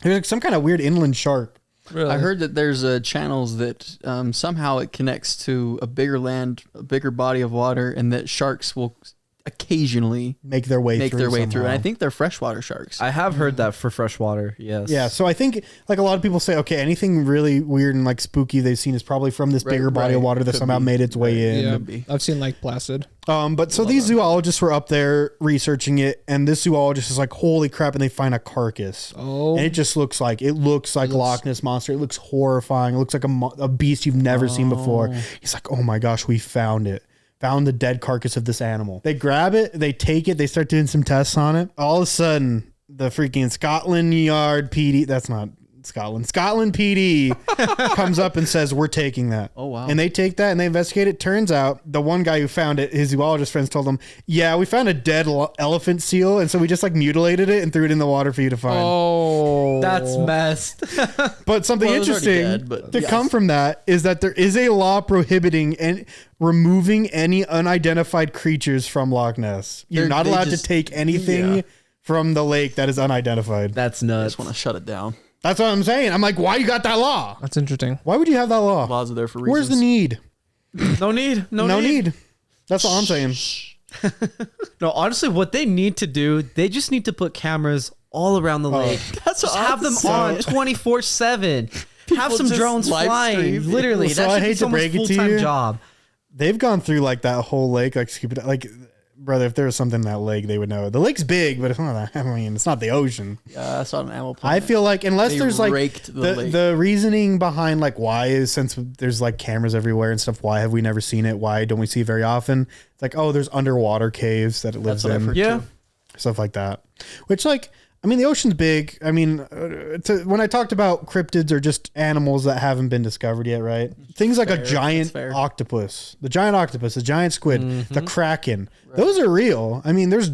There's like some kind of weird inland shark. Really? I heard that there's channels that somehow it connects to a bigger land, a bigger body of water, and that sharks will occasionally make their way through. And I think they're freshwater sharks. I have heard that for freshwater. Yes. Yeah. So I think like a lot of people say, okay, anything really weird and like spooky they've seen is probably from this bigger body of water that somehow made its way in. Yeah, I've seen like Placid. But so these zoologists were up there researching it, and this zoologist is like, holy crap, and they find a carcass. Oh. And it just looks like Loch Ness Monster. It looks horrifying. It looks like a beast you've never seen before. He's like, oh my gosh, we found it. Found the dead carcass of this animal. They grab it, they take it, they start doing some tests on it. All of a sudden, the freaking Scotland Yard PD, that's not Scotland PD comes up and says, we're taking that. Oh, wow. And they take that and they investigate it. Turns out the one guy who found it, his zoologist friends told him, yeah, we found a dead elephant seal. And so we just like mutilated it and threw it in the water for you to find. Oh. That's messed. But something Well, it was already interesting dead, but to yes. come from that is that there is a law prohibiting and removing any unidentified creatures from Loch Ness. You're not allowed to take anything from the lake that is unidentified. That's I nuts. just want to shut it down. That's what I'm saying. I'm like, why you got that law? That's interesting. Why would you have that law? Laws are there for reasons. Where's the need? No need. No need. That's all I'm saying. No, honestly, what they need to do, they just need to put cameras all around the lake. That's Just what have them on 24/7. Have some just drones live flying. stream. Literally, So that I should be hate to someone's break it to full-time you. job. They've gone through like that whole lake, like stupid, like brother. If there was something in that lake, they would know. The lake's big, but it's not. I mean, it's not the ocean. I saw an animal I planet. feel like unless They there's like raked the lake. the reasoning behind like why is, since there's like cameras everywhere and stuff, why have we never seen it? Why don't we see it very often? It's like, oh, there's underwater caves that it lives That's what I've in, heard Yeah. too. stuff like that. Which like, I mean, the ocean's big. I mean, when I talked about cryptids are just animals that haven't been discovered yet, right? Things like a giant fair. octopus, the giant squid, the kraken. Those are real. I mean, there's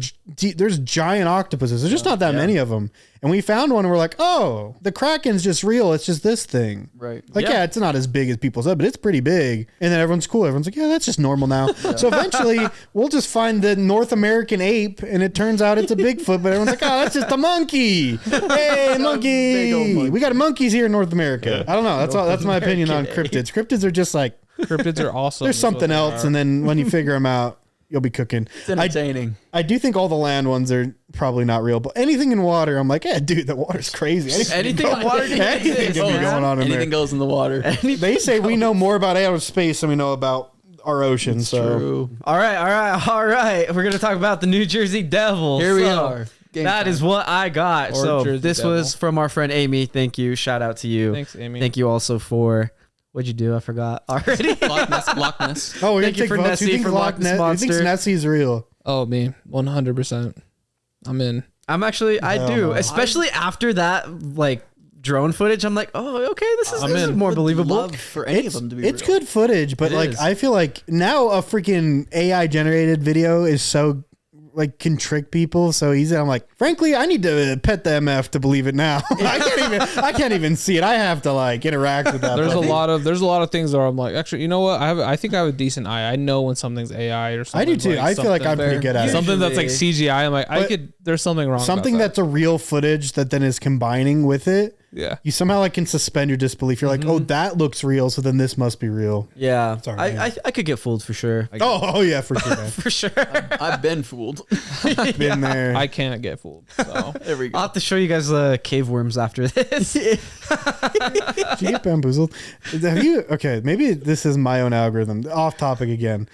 giant octopuses. There's just not that many of them. And we found one and we're like, oh, the kraken's just real. It's just this thing. Right. Like, yeah, it's not as big as people said, but it's pretty big. And then everyone's cool. Everyone's like, yeah, that's just normal now. So eventually we'll just find the North American ape and it turns out it's a Bigfoot, but everyone's like, oh, that's just a monkey. Hey, Big old monkey. monkey. We got monkeys here in North America. I don't know. That's my opinion on cryptids. Cryptids are just like, Cryptids are awesome. there's something else. And then when you figure them out, you'll be cooking. It's entertaining. I do think all the land ones are probably not real, but anything in water, I'm like, yeah, dude, the water's crazy. Anything in water anything can be going on in Anything there. goes in the water. They say we know more about outer space than we know about our ocean. So True. All right. We're gonna talk about the New Jersey Devil. Here we So, are. Game That time. is what I got. Or So Jersey this Devil. was from our friend Amy. Thank you. Shout out to you. Thanks, Amy. Thank you also for what'd you do? I forgot already. Loch Ness. oh, we're Thank you gonna take for votes. Nessie Who thinks for Loch Ness Who thinks Monster. Nessie's real? Oh, me. 100%. I'm in. I'm actually, I Hell do, no. especially after that, like drone footage, I'm like, oh, okay, this is more believable. Love for any of them to be It's real. good footage, but like I feel like now a freaking AI generated video is so like can trick people so easy. I'm like, frankly, I need to pet the MF to believe it now. I can't even see it. I have to like interact with that. There's a lot of things where I'm like, actually, you know what? I think I have a decent eye. I know when something's AI or something. I do too. Like I feel like I'm pretty good at it. Something that's like CGI. I'm like, there's something wrong. Something about that's a real footage that then is combining with it. Yeah. You somehow like can suspend your disbelief. You're like, oh, that looks real, so then this must be real. Yeah. Sorry, I could get fooled for sure. Oh yeah, for sure. Man. For sure. I've been fooled. Been there. I can't get fooled. So There we go. I'll have to show you guys cave worms after this. Did you get bamboozled? Have you? Okay, maybe this is my own algorithm. Off topic again.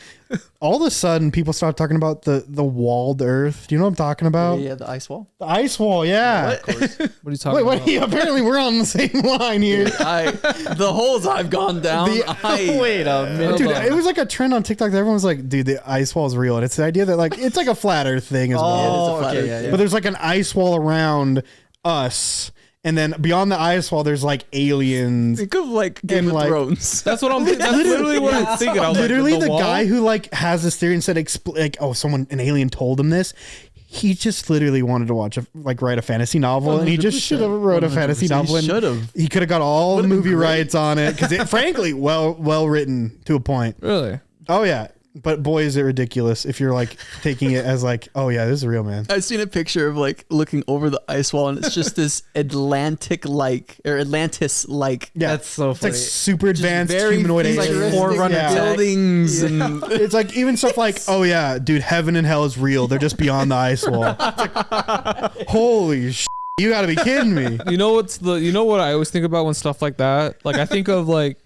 All of a sudden, people start talking about the walled earth. Do you know what I'm talking about? Yeah, the ice wall. The ice wall. Yeah. Of course. what are you talking about? Wait. Apparently, we're on the same line here. The holes I've gone down. Wait a minute. Dude, it was like a trend on TikTok that everyone was like, dude, the ice wall is real. And it's the idea that like, it's like a flat earth thing as well. Yeah, it is a flat okay, earth yeah. But there's like an ice wall around us. And then beyond the ice wall, there's like aliens. Think of like Game of like- Thrones. That's what I'm. That's literally what I'm thinking. I was Literally, like, the wall? guy who like has this theory and said, like, oh, an alien told him this. He just literally wanted to write a fantasy novel, and he just should have wrote a fantasy novel. And Should have. he could have got all the movie rights on it because, frankly, well written to a point. Really? Oh yeah, but boy, is it ridiculous if you're like taking it as like, oh yeah, this is real, man. I've seen a picture of like looking over the ice wall, and it's just this Atlantis-like. Yeah, That's so it's like funny. super advanced humanoid futuristic aliens. Forerunner Yeah. buildings and It's like even stuff like, oh yeah, dude, heaven and hell is real. They're just beyond the ice wall. It's like, holy sh! You got to be kidding me. You know what I always think about when stuff like that? Like I think of like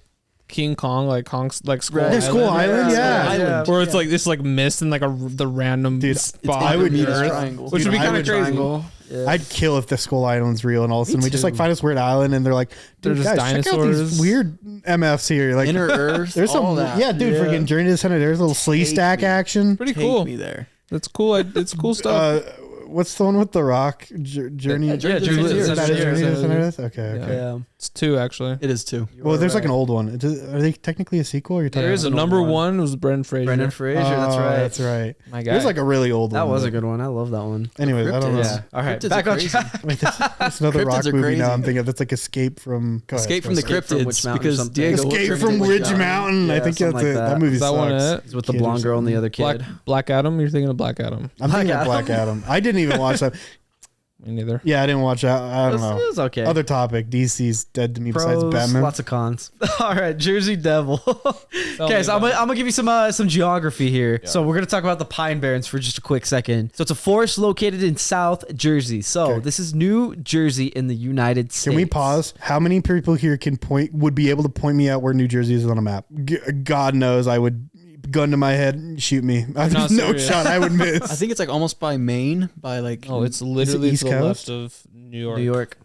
King Kong, like Kong's like Skull Right. Island. There's Skull Island, yeah. Island. Where it's like this like mist and like the random Dude, spot. I would on need a Earth, triangle. which would be Dude, I kind of would crazy. Triangle. Yeah. I'd kill if the Skull Island's real, and all of a sudden we just like too. find this weird island, and they're like, They're dude, just guys, check out dinosaurs. these weird MFs here. Like, Inner Earth. there's all some, that. yeah, dude, freaking Journey to the Center. There's a little sleigh Take stack me. action. Pretty Take cool. me there. That's cool. It's cool stuff. What's the one with the rock? Journey. Yeah, Journey to the Journey to the Is that Center. Journey to the Yeah. Center? Okay. Yeah. Yeah. It's 2 actually. It is too. Well, there's like an old one. Are they technically a sequel? Or you're talking There is The an old number one. 1 was Brendan Fraser. Brendan Fraser. That's Oh, right. That's right. My guy. There's like a really old one. That was though. a good one. I love that one. Anyways, I don't know. Yeah. All right. Cryptids Back are on crazy. track. Wait, that's another Cryptids rock are movie now. crazy. I'm thinking of. It's like Escape from. Go ahead, Escape from the go ahead. Escape from Witch Cryptids Mountain or because something. Diego Escape turned from into Witch like Mountain. I Yeah, think something that's like it. that. That movie Is that sucks. one it? It's with the Kid blonde or girl and the other Black, kid. Black Adam. You're thinking of Black Adam. I'm thinking Black of Black Adam. I didn't even watch that. Me neither. Yeah, I didn't watch that. I don't know. It was okay. Other topic. DC's dead to me besides Pros, Batman. lots of cons. All right, Jersey Devil. Tell Okay, me so I'm about gonna give you some geography here. So we're gonna talk about the Pine Barrens for just a quick second. So it's a forest located in South Jersey. So Okay. this is New Jersey in the United States. Can we pause? How many people here would be able to point me out where New Jersey is on a map? God knows I would. Gun to my head, shoot me. There's not no serious. shot I would miss. I think it's like almost by Maine, by like. Oh, it's literally East to the Coast? left of New York. New York.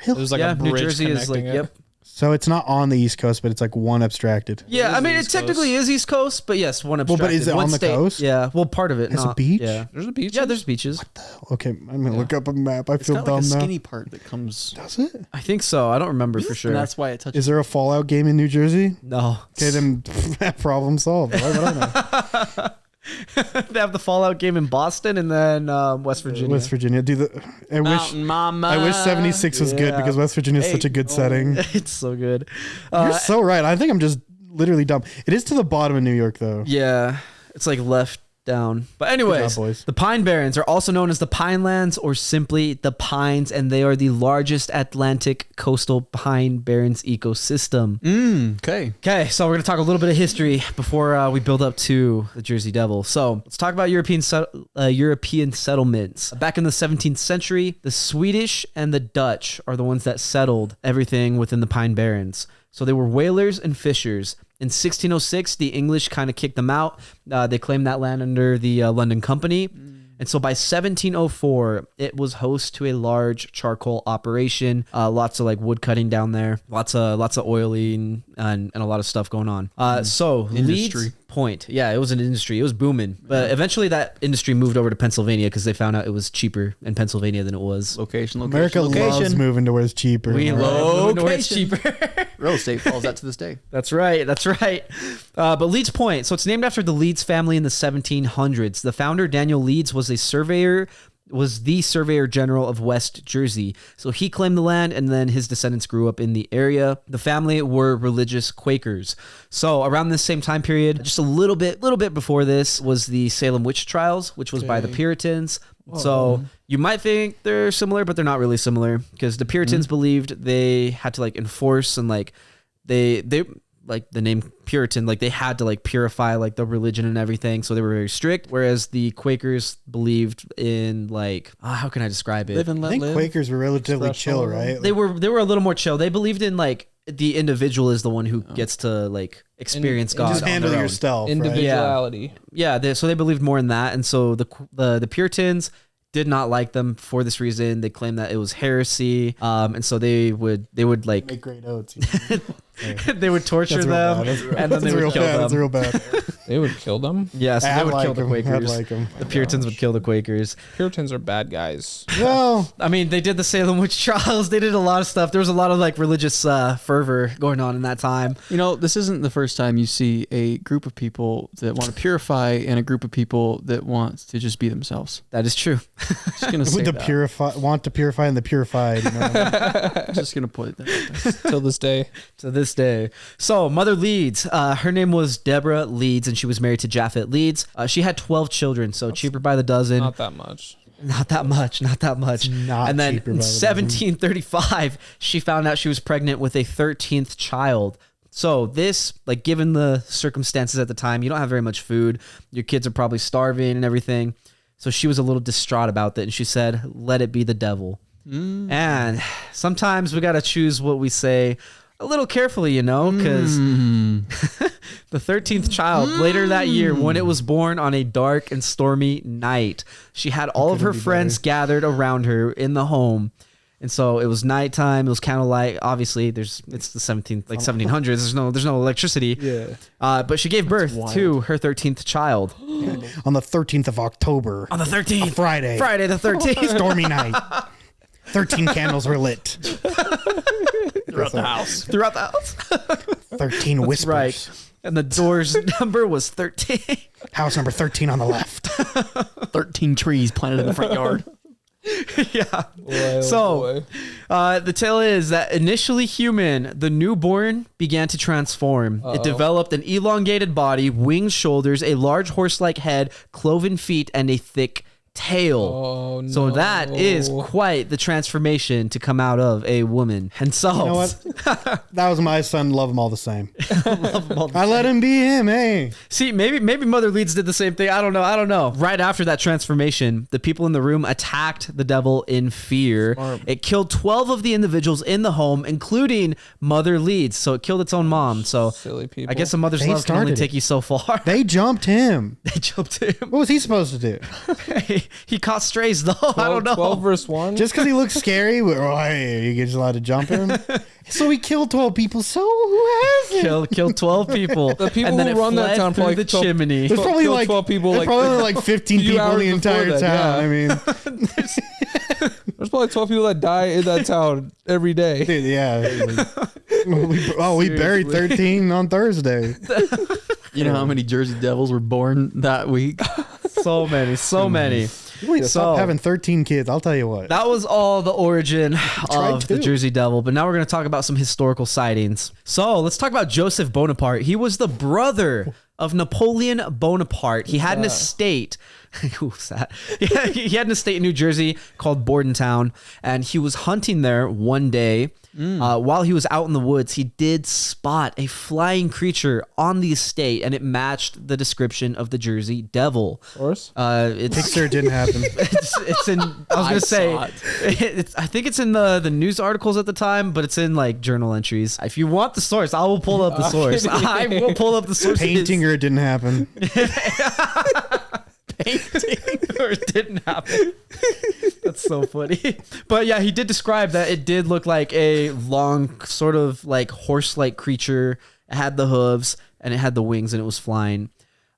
There's like yeah, a bridge New Jersey is like connecting it. yep. So it's not on the East Coast, but it's like one abstracted. Yeah, It I is mean it East technically is East Coast, but yes, one Well, abstracted. but is it One on the state. coast? Yeah, well, part of it. Has a not- beach? Yeah, There's a beach. yeah. There's beaches. Okay, I'm gonna look up a map. I It's feel got like dumb a now. skinny part that comes. Does it? I think so. I don't remember for sure. And that's why it touches. Is there a Fallout game in New Jersey? No, Okay, then problem solved. Why would I know? they have the Fallout game in Boston and then West Virginia. West Virginia. I wish Mountain Mama. I wish 76 was good Yeah. because West Virginia is Hey. such a good setting. It's so good. You're so right. I think I'm just literally dumb. It is to the bottom of New York though. Yeah, it's like left down. But anyways, boys. the Pine Barrens are also known as the Pinelands or simply the Pines, and they are the largest Atlantic coastal Pine Barrens ecosystem. Okay. Okay, so we're going to talk a little bit of history before we build up to the Jersey Devil. So let's talk about European settlements. Back in the 17th century, the Swedish and the Dutch are the ones that settled everything within the Pine Barrens. So they were whalers and fishers. In 1606, the English kind of kicked them out. They claimed that land under the London Company. And so by 1704, it was host to a large charcoal operation. Lots of like wood cutting down there, lots of oiling and a lot of stuff going on. So Industry. Leeds Point. Yeah, it was an industry. It was booming. But eventually that industry moved over to Pennsylvania because they found out it was cheaper in Pennsylvania than it was. Location. America loves moving to where it's cheaper. We love where it's cheaper. Real estate follows that to this day. That's right. But Leeds Point. So it's named after the Leeds family in the 1700s. The founder, Daniel Leeds, was the surveyor general of West Jersey. So he claimed the land and then his descendants grew up in the area. The family were religious Quakers. So around this same time period, just a little bit before this was the Salem witch trials, which was by the Puritans. Whoa. So you might think they're similar, but they're not really similar because the Puritans believed they had to like enforce and like they like the name Puritan, like they had to like purify like the religion and everything. So they were very strict. Whereas the Quakers believed in like, how can I describe it? Live and let I think live. Quakers were relatively chill, right? They were a little more chill. They believed in like the individual is the one who gets to like experience God. Just handle yourself. Individuality. Right? Yeah. So they believed more in that. And so the Puritans did not like them for this reason. They claimed that it was heresy. And so they would like make great oats. they would torture them and then they would kill them. That's real bad. They would kill them? Yeah, so they would kill the Quakers. The Puritans would kill the Quakers. Puritans are bad guys. Well, I mean, they did the Salem witch trials. They did a lot of stuff. There was a lot of like religious fervor going on in that time. You know, this isn't the first time you see a group of people that want to purify and a group of people that want to just be themselves. That is true. Just gonna say that. Want to purify and the purified. You know? Just gonna put it there. Till this day. To this day. So Mother Leeds, her name was Deborah Leeds, and she was married to Japhet Leeds. She had 12 children, so cheaper by the dozen. Not that much. Not that much. And then in 1735, she found out she was pregnant with a 13th child. So this, like, given the circumstances at the time, you don't have very much food. Your kids are probably starving and everything. So she was a little distraught about that, and she said, "Let it be the devil." And sometimes we got to choose what we say a little carefully, you know, because the 13th child later that year, when it was born on a dark and stormy night, she had all of her friends gathered around her in the home. And so it was nighttime. It was kind of like, obviously, it's the 1700s. There's no electricity. Yeah. But she gave birth to her 13th child On the 13th of October. on the 13th, Friday the 13th. Stormy night. 13 candles were lit. Throughout the house. 13 whispers. Right. And the door's number was 13. House number 13 on the left. 13 trees planted in the front yard. Yeah. Boy, So, the tale is that initially human, the newborn began to transform. It developed an elongated body, winged shoulders, a large horse-like head, cloven feet, and a thick tail. Oh, no. So that is quite the transformation to come out of a woman. And so, You know what? That was my son. Love him all the same. I let him be him, hey. see, maybe Mother Leeds did the same thing. I don't know. Right after that transformation, the people in the room attacked the devil in fear. Smart. It killed 12 of the individuals in the home, including Mother Leeds. So it killed its own mom. So Silly people. I guess a mother's They love can only started take it. you so far. They jumped him. They jumped him. What was he supposed to do? He caught strays though. I don't know. 12 verse 1? Just because he looks scary, you get just allowed to jump him. So he killed 12 people. So who hasn't? Killed 12 people. The people and then who it run that fled town through probably the killed- chimney. There's probably killed like 12 people, There's like, probably like 15 few people in the hours entire before town. that, I mean, There's probably 12 people that die in that town every day. dude, yeah. We buried 13 on Thursday. You know how many Jersey Devils were born that week? So many. You need to stop having 13 kids. I'll tell you what. That was all the origin of the to. Jersey Devil, but now we're going to talk about some historical sightings. So let's talk about Joseph Bonaparte. He was the brother of Napoleon Bonaparte. He had an estate. Who's that? He had an estate in New Jersey called Bordentown, and he was hunting there one day. While he was out in the woods, he did spot a flying creature on the estate, and it matched the description of the Jersey Devil. Of course. Picture didn't happen. It's in. I was gonna say. I think it's in the news articles at the time, but it's in like journal entries. If you want the source, I will pull up the source. I will pull up the source. Painting or it didn't happen. painting. Or it didn't happen. That's so funny. But yeah, he did describe that it did look like a long, sort of like horse-like creature. It had the hooves and it had the wings and it was flying.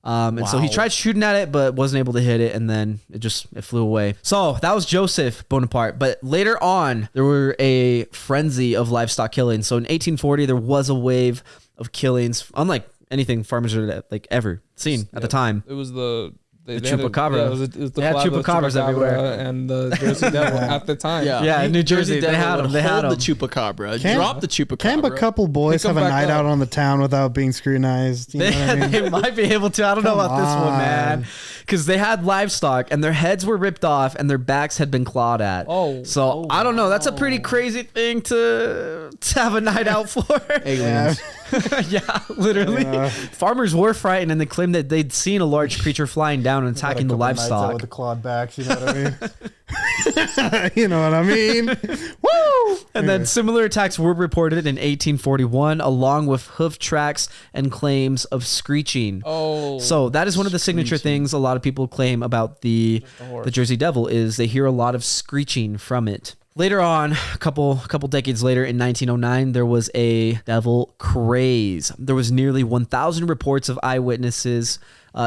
And so he tried shooting at it, but wasn't able to hit it. And then it flew away. So that was Joseph Bonaparte. But later on, there were a frenzy of livestock killing. So in 1840, there was a wave of killings, unlike anything farmers had like ever seen at the time. It was the Chupacabra. It was the they had chupacabras everywhere, and the Jersey Devil at the time. Yeah, in New Jersey, they had them. They had the Chupacabra. Drop the Chupacabra. Can a couple boys have a night out on the town without being scrutinized? You know what I mean? They might be able to. I don't know about this one, man. Because they had livestock and their heads were ripped off and their backs had been clawed at. So I don't know. That's a pretty crazy thing to have a night out for. Aliens. Yeah, literally. Farmers were frightened and they claimed that they'd seen a large creature flying down and attacking the livestock. With the clawed backs, you know what I mean? You know what I mean? Woo! And then similar attacks were reported in 1841, along with hoof tracks and claims of screeching. So that is one of the signature things a lot of people claim about the Jersey Devil is they hear a lot of screeching from it. Later on, a couple decades later, in 1909, there was a devil craze. There was nearly 1,000 reports of eyewitnesses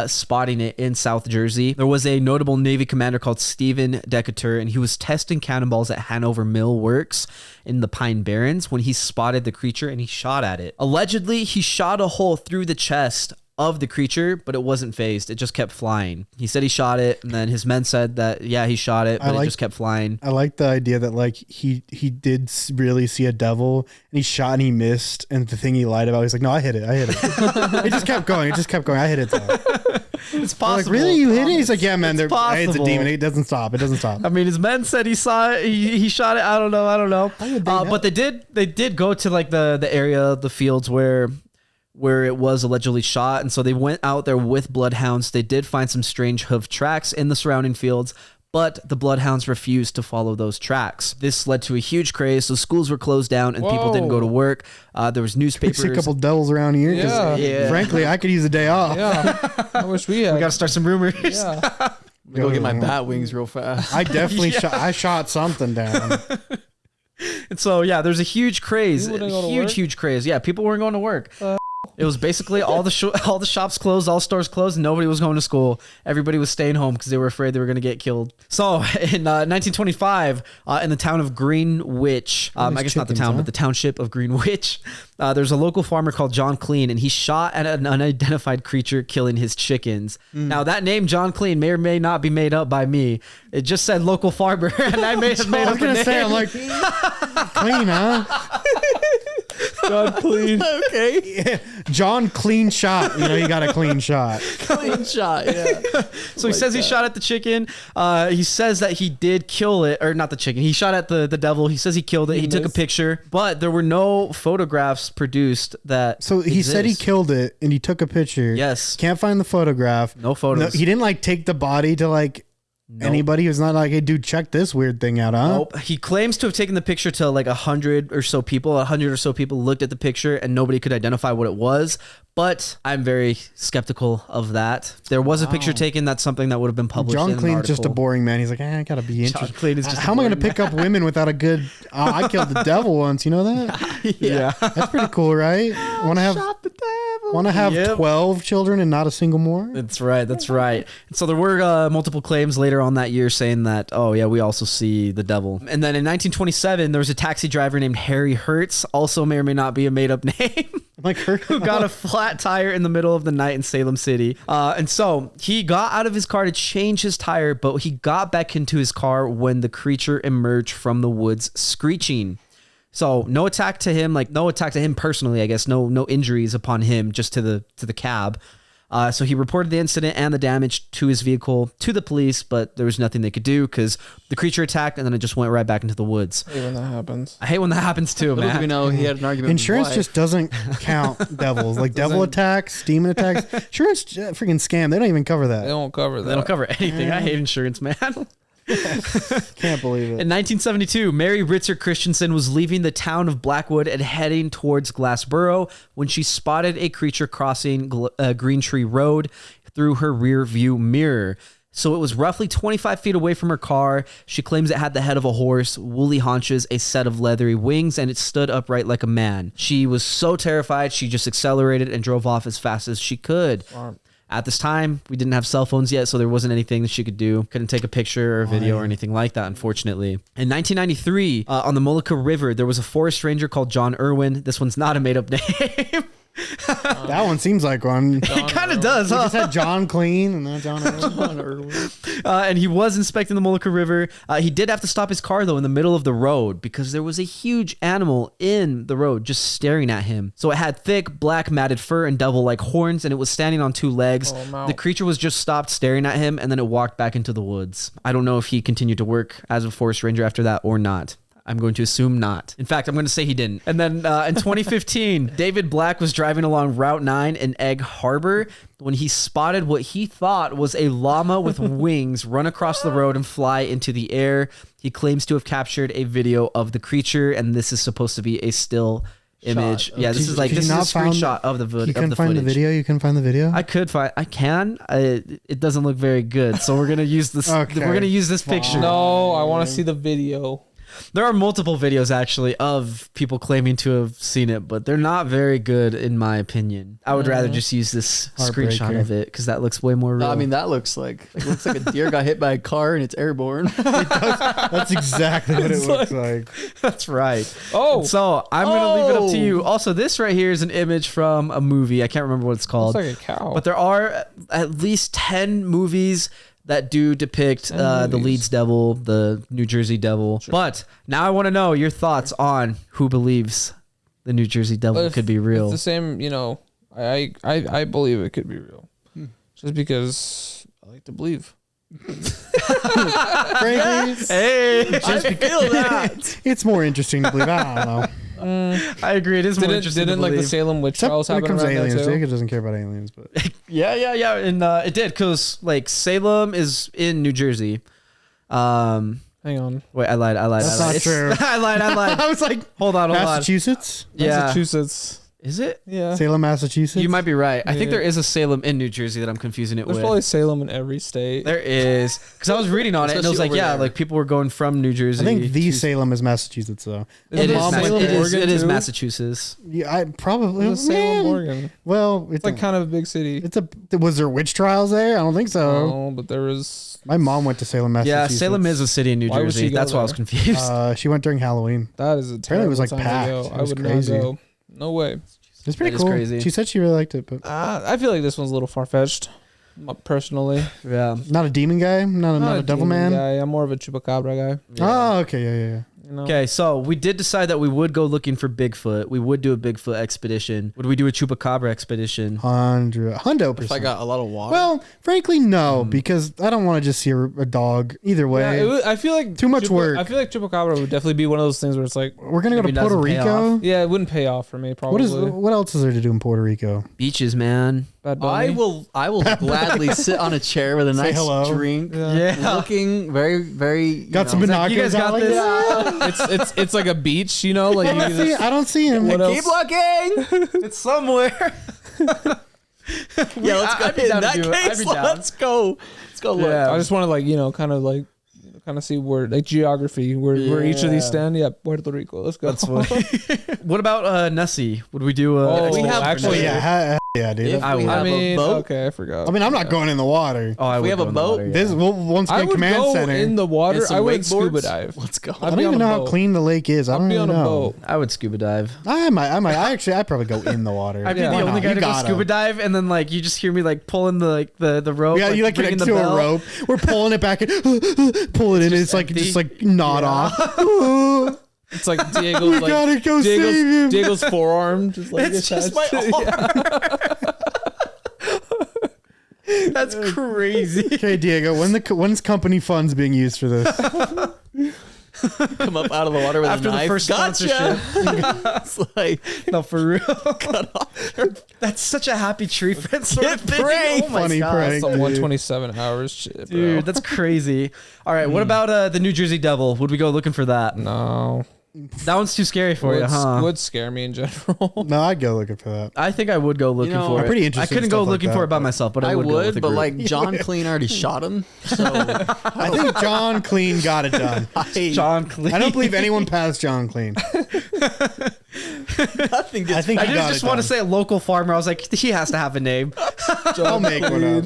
spotting it in South Jersey. There was a notable Navy commander called Stephen Decatur, and he was testing cannonballs at Hanover Mill Works in the Pine Barrens when he spotted the creature and he shot at it. Allegedly, he shot a hole through the chest of the creature, but it wasn't phased. It just kept flying. He said he shot it, and then his men said that, yeah, he shot it, but it just kept flying. I like the idea that like he did really see a devil, and he shot and he missed, and the thing he lied about, he's like, no, I hit it. It just kept going. I hit it. It's possible. Like, really? You hit it? He's like, yeah, man, it's a demon. It doesn't stop. I mean, his men said he saw it. He shot it. I don't know. But they did go to like the area, the fields where it was allegedly shot. And so they went out there with bloodhounds. They did find some strange hoof tracks in the surrounding fields, but the bloodhounds refused to follow those tracks. This led to a huge craze. So schools were closed down and people didn't go to work. There was newspapers. See a couple devils around here. Yeah. Frankly, I could use a day off. Yeah. I wish we had. We got to start some rumors. Yeah. Go get my bat wings real fast. I definitely shot something down. And so, yeah, there's a huge craze. Huge craze. Yeah, people weren't going to work. It was basically all the shops closed, all stores closed, and nobody was going to school. Everybody was staying home because they were afraid they were going to get killed. So in 1925, in the town of Greenwich, I guess not the town, but the township of Greenwich, there's a local farmer called John Clean, and he shot at an unidentified creature, killing his chickens. Now, that name, John Clean, may or may not be made up by me. It just said local farmer, and I made up a name. I was going to say, I'm like, Clean, huh? John Clean. Okay. Yeah. John Clean shot. He got a clean shot. Clean shot, yeah. So he says he shot at the chicken. He says that he did kill it, or not the chicken. He shot at the devil. He says he killed it. He took a picture, but there were no photographs produced that So he said he killed it, and he took a picture. Yes. Can't find the photograph. No photos. No, he didn't take the body to anybody who's not like, hey, dude, check this weird thing out, huh? Nope. He claims to have taken the picture to 100 or so people. 100 or so people looked at the picture and nobody could identify what it was. But I'm very skeptical of that. There was a picture taken. That's something that would have been published. John in an Clean's article. just a boring man. He's like, I gotta be interested. John Clean is just How am I gonna pick up women without a good? I killed the devil once. You know that? Yeah. That's pretty cool, right? Want to have? Shot the devil. Want to have 12 children and not a single more? That's right. And so there were multiple claims later on that year saying that, oh yeah, we also see the devil. And then in 1927, there was a taxi driver named Harry Hertz, also may or may not be a made up name. Who got a flat tire in the middle of the night in Salem City. And so he got out of his car to change his tire, but he got back into his car when the creature emerged from the woods screeching. So no attack to him, no attack to him personally, I guess. No injuries upon him, just to the cab. So he reported the incident and the damage to his vehicle to the police, but there was nothing they could do because the creature attacked and then it just went right back into the woods. I hate when that happens. I hate when that happens too, man. Little do we know he had an argument. Insurance with his wife. just doesn't count devils. Devil attacks, demon attacks. Insurance freaking scam. They don't even cover that. They don't cover that. They don't cover anything. I hate insurance, man. Can't believe it. In 1972, Mary Ritzer Christensen was leaving the town of Blackwood and heading towards Glassboro when she spotted a creature crossing Green Tree Road through her rear view mirror. So it was roughly 25 feet away from her car. She claims it had the head of a horse, woolly haunches, a set of leathery wings, and it stood upright like a man. She was so terrified, she just accelerated and drove off as fast as she could. At this time, we didn't have cell phones yet, so there wasn't anything that she could do. Couldn't take a picture or a video or anything like that, unfortunately. In 1993, on the Molucca River, there was a forest ranger called John Irwin. This one's not a made-up name. That one seems like one. It kind of does, We huh? just had John Clean and then John Irwin. And he was inspecting the Molucca River. He did have to stop his car, though, in the middle of the road because there was a huge animal in the road just staring at him. So it had thick, black, matted fur and devil-like horns, and it was standing on 2 legs. The creature was just stopped staring at him, and then it walked back into the woods. I don't know if he continued to work as a forest ranger after that or not. I'm going to assume not. In fact, I'm going to say he didn't. And then in 2015, David Black was driving along Route 9 in Egg Harbor when he spotted what he thought was a llama with wings run across the road and fly into the air. He claims to have captured a video of the creature, and this is supposed to be a still image. Yeah, this is a screenshot of the footage. You can find the video. You can find the video. I can. It doesn't look very good, so we're gonna use this. Okay. We're gonna use this picture. No, I want to see the video. There are multiple videos actually of people claiming to have seen it, but they're not very good in my opinion. I would rather just use this screenshot of it because that looks way more real. I mean, that looks like a deer got hit by a car and it's airborne. That's exactly what it looks like. That's right. Oh, So I'm going to leave it up to you. Also, this right here is an image from a movie. I can't remember what it's called. looks like a cow. But there are at least 10 movies that do depict the Leeds Devil, the New Jersey Devil. Sure. But now I want to know your thoughts on who believes the New Jersey Devil could be real. It's the same, I believe it could be real. Just because I like to believe. Frankly, Hey, I feel that. it's more interesting to believe. I don't know. I agree. It is more interesting Didn't to like the believe. Salem witch Except trials when it happen comes to around there aliens, too? Jacob doesn't care about aliens, but Yeah. And it did because like Salem is in New Jersey. Hang on. Wait, I lied. That's not true. I lied. I was like, Hold on. Massachusetts, Yeah. Massachusetts. Is it? Yeah. Salem, Massachusetts. You might be right. I think Yeah. there is a Salem in New Jersey that I'm confusing it There's with. probably Salem in every state. There is. Because I was reading on it and it was Especially like, over yeah, there. like people were going from New Jersey. I think the to- Salem is Massachusetts, though. It is, Mom went Salem, there. Oregon, it is too? Massachusetts. Yeah, I probably. There's Salem, man. Oregon. Well, It's like kind of a big city. It's a. Was there witch trials there? I don't think so. Oh, but there was. My mom went to Salem, Yeah, Massachusetts. Salem is a city in New Why would Jersey. she go That's why I was there? confused. She went during Halloween. That is a Apparently terrible it was, like, time to packed. go. It I was would crazy. not go. No way. It's pretty That is cool. crazy. She said she really liked it, but I feel like this one's a little far fetched, personally. Yeah. not a demon guy, not a devil demon man. guy. I'm more of a Chupacabra guy. Oh, okay, yeah. You know? Okay, so we did decide that we would go looking for Bigfoot. We would do a Bigfoot expedition. Would we do a Chupacabra expedition? 100%. If I got a lot of water. Well, frankly, no, because I don't want to just see a dog either way. Yeah, I feel like Too much work. I feel like Chupacabra would definitely be one of those things where it's like, We're gonna go Maybe to Puerto doesn't pay Rico. off. yeah, it wouldn't pay off for me. Probably. What else is there to do in Puerto Rico? Beaches, man. Bad I Bunny? will gladly sit on a chair with a Say nice hello. drink, Yeah. looking very, very. You Got some know, binoculars. you guys got Alex? this? It's like a beach, you know, like you can just, I don't see him. What else? Keep looking. It's somewhere. Yeah, let's go. I'd be down In to that do it. I'd case, be down. let's go. Let's go look. Yeah. I just want to kind of see where like geography where each of these Yeah. stand. Yeah, Puerto Rico. Let's go. That's funny. What about Nessie? Would we do a? Oh, we have- actually, Yeah, dude. If I we would. have I mean, a boat, okay, I forgot. I mean, I'm not going in the water. Oh, I we would have go a in the boat, water, yeah. This once I again would command go center. in the water. and some I would scuba wakeboards. dive. Let's go. I don't even know how clean the lake is. I I'll don't be even on a know. boat. I would scuba dive. I might. I'd probably go in the water. I'd be Yeah. the Why only not? guy You to go gotta. scuba dive, and then like you just hear me like pulling the rope. Yeah, you like ringing connect to a rope. We're pulling it back and pull it in. And it's like empty. just like nod off. It's like Diego's We gotta go save him. Diego's forearm just like It's just my attached. That's crazy. Okay, Diego. When's company funds being used for this? Come up out of the water with After a the knife. first Gotcha. It's like No, for real. cut off. That's such a happy tree friend sort of thing. prank. Oh my Funny God. prank. Some 127 hours shit, bro. Dude, that's crazy. All right, what about the New Jersey Devil? Would we go looking for that? No. That one's too scary for you, huh? Would scare me in general. No, I'd go looking for that. I think I would go looking for I'm it. pretty interested I couldn't in go stuff like looking that, for it by but- myself, but I I would go with would, a but group. like John Clean already shot him. So I think John Clean got it done. John Clean. I don't believe anyone passed John Clean. nothing I gets think I he didn't got just it want to done. say a local farmer. I was like, he has to have a name. I'll make one up.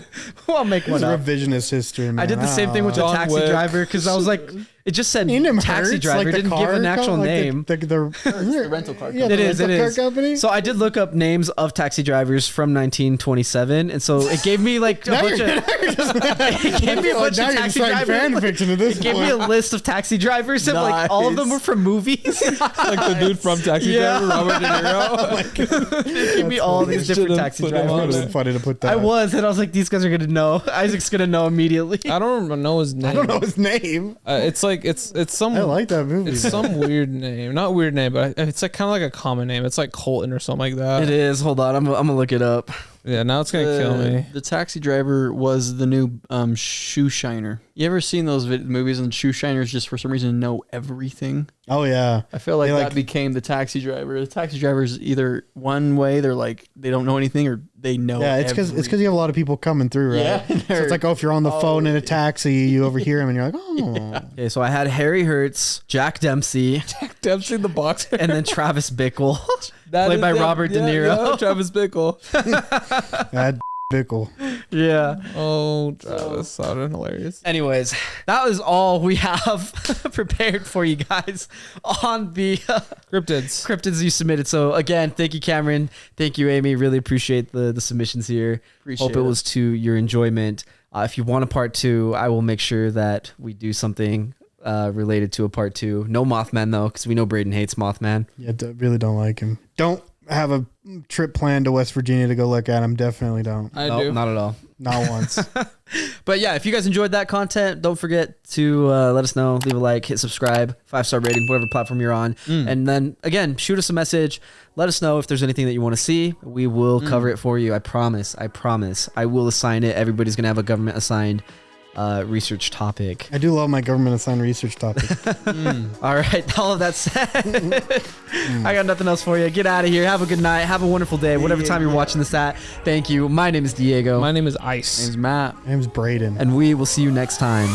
I'll make It's one up. revisionist history, man. I did the same thing with the John taxi Wick. driver because I was like, it just said Ain't him taxi Hertz, driver. like It the didn't give car an actual like name. the rental car Yeah, company. the It is. rental car company. So I did look up names of taxi drivers from 1927, and so it gave me like a bunch of. It gave me a bunch now of you're taxi just fan drivers. fiction to this It gave me a list of taxi drivers, and like all of them Nice. were from movies. Like the dude from Taxi Yeah. Driver, Robert De Niro. It gave me all these different Should've taxi put 'em It on would have drivers. been funny to put that. I was, and I was like, these guys are gonna know. Isaac's gonna know immediately. I don't know his name. I don't know his name. It's like it's some. I like that movie. It's some weird name, not weird name, but it's like kind of like a common name. It's like Colton or something like that. It is. Hold on, I'm gonna look it up. Yeah, now it's gonna kill me. The taxi driver was the new shoe shiner. You ever seen those movies and shoe shiners just for some reason know everything? Oh yeah. I feel like They, that like- became the taxi driver. The taxi driver's either one way they're like they don't know anything or they know. Yeah, it's because you have a lot of people coming through, right? Yeah, So it's like, oh, if you're on the phone in a taxi, you overhear him, and you're like, oh, Okay, so I had Harry Hertz, Jack Dempsey, Dempsey the boxer. and then Travis Bickle, That played is by the- Robert De Niro. Yeah, Travis Bickle. that Bickle. Yeah. Oh, Travis, sounded hilarious. Anyways, that was all we have prepared for you guys on the Cryptids. cryptids you submitted. So again, thank you, Cameron. Thank you, Amy. Really appreciate the submissions here. Appreciate Hope it was to your enjoyment. If you want a part 2, I will make sure that we do something related to a part 2. No Mothman though, because we know Braden hates Mothman. Yeah, really don't like him. Don't have a trip planned to West Virginia to go look at him. Definitely don't. I Nope, do. not at all. Not once. But yeah, if you guys enjoyed that content, don't forget to let us know. Leave a like, hit subscribe, 5-star rating, whatever platform you're on. And then again, shoot us a message. Let us know if there's anything that you want to see. We will cover it for you. I promise. I promise. I will assign it. Everybody's going to have a government assigned research topic. I do love my government assigned research topic. All right. All of that said, I got nothing else for you. Get out of here. Have a good night. Have a wonderful day. Whatever time you're watching this at. Thank you. My name is Diego. My name is Ice. name's Matt. My name's Braden. And we will see you next time.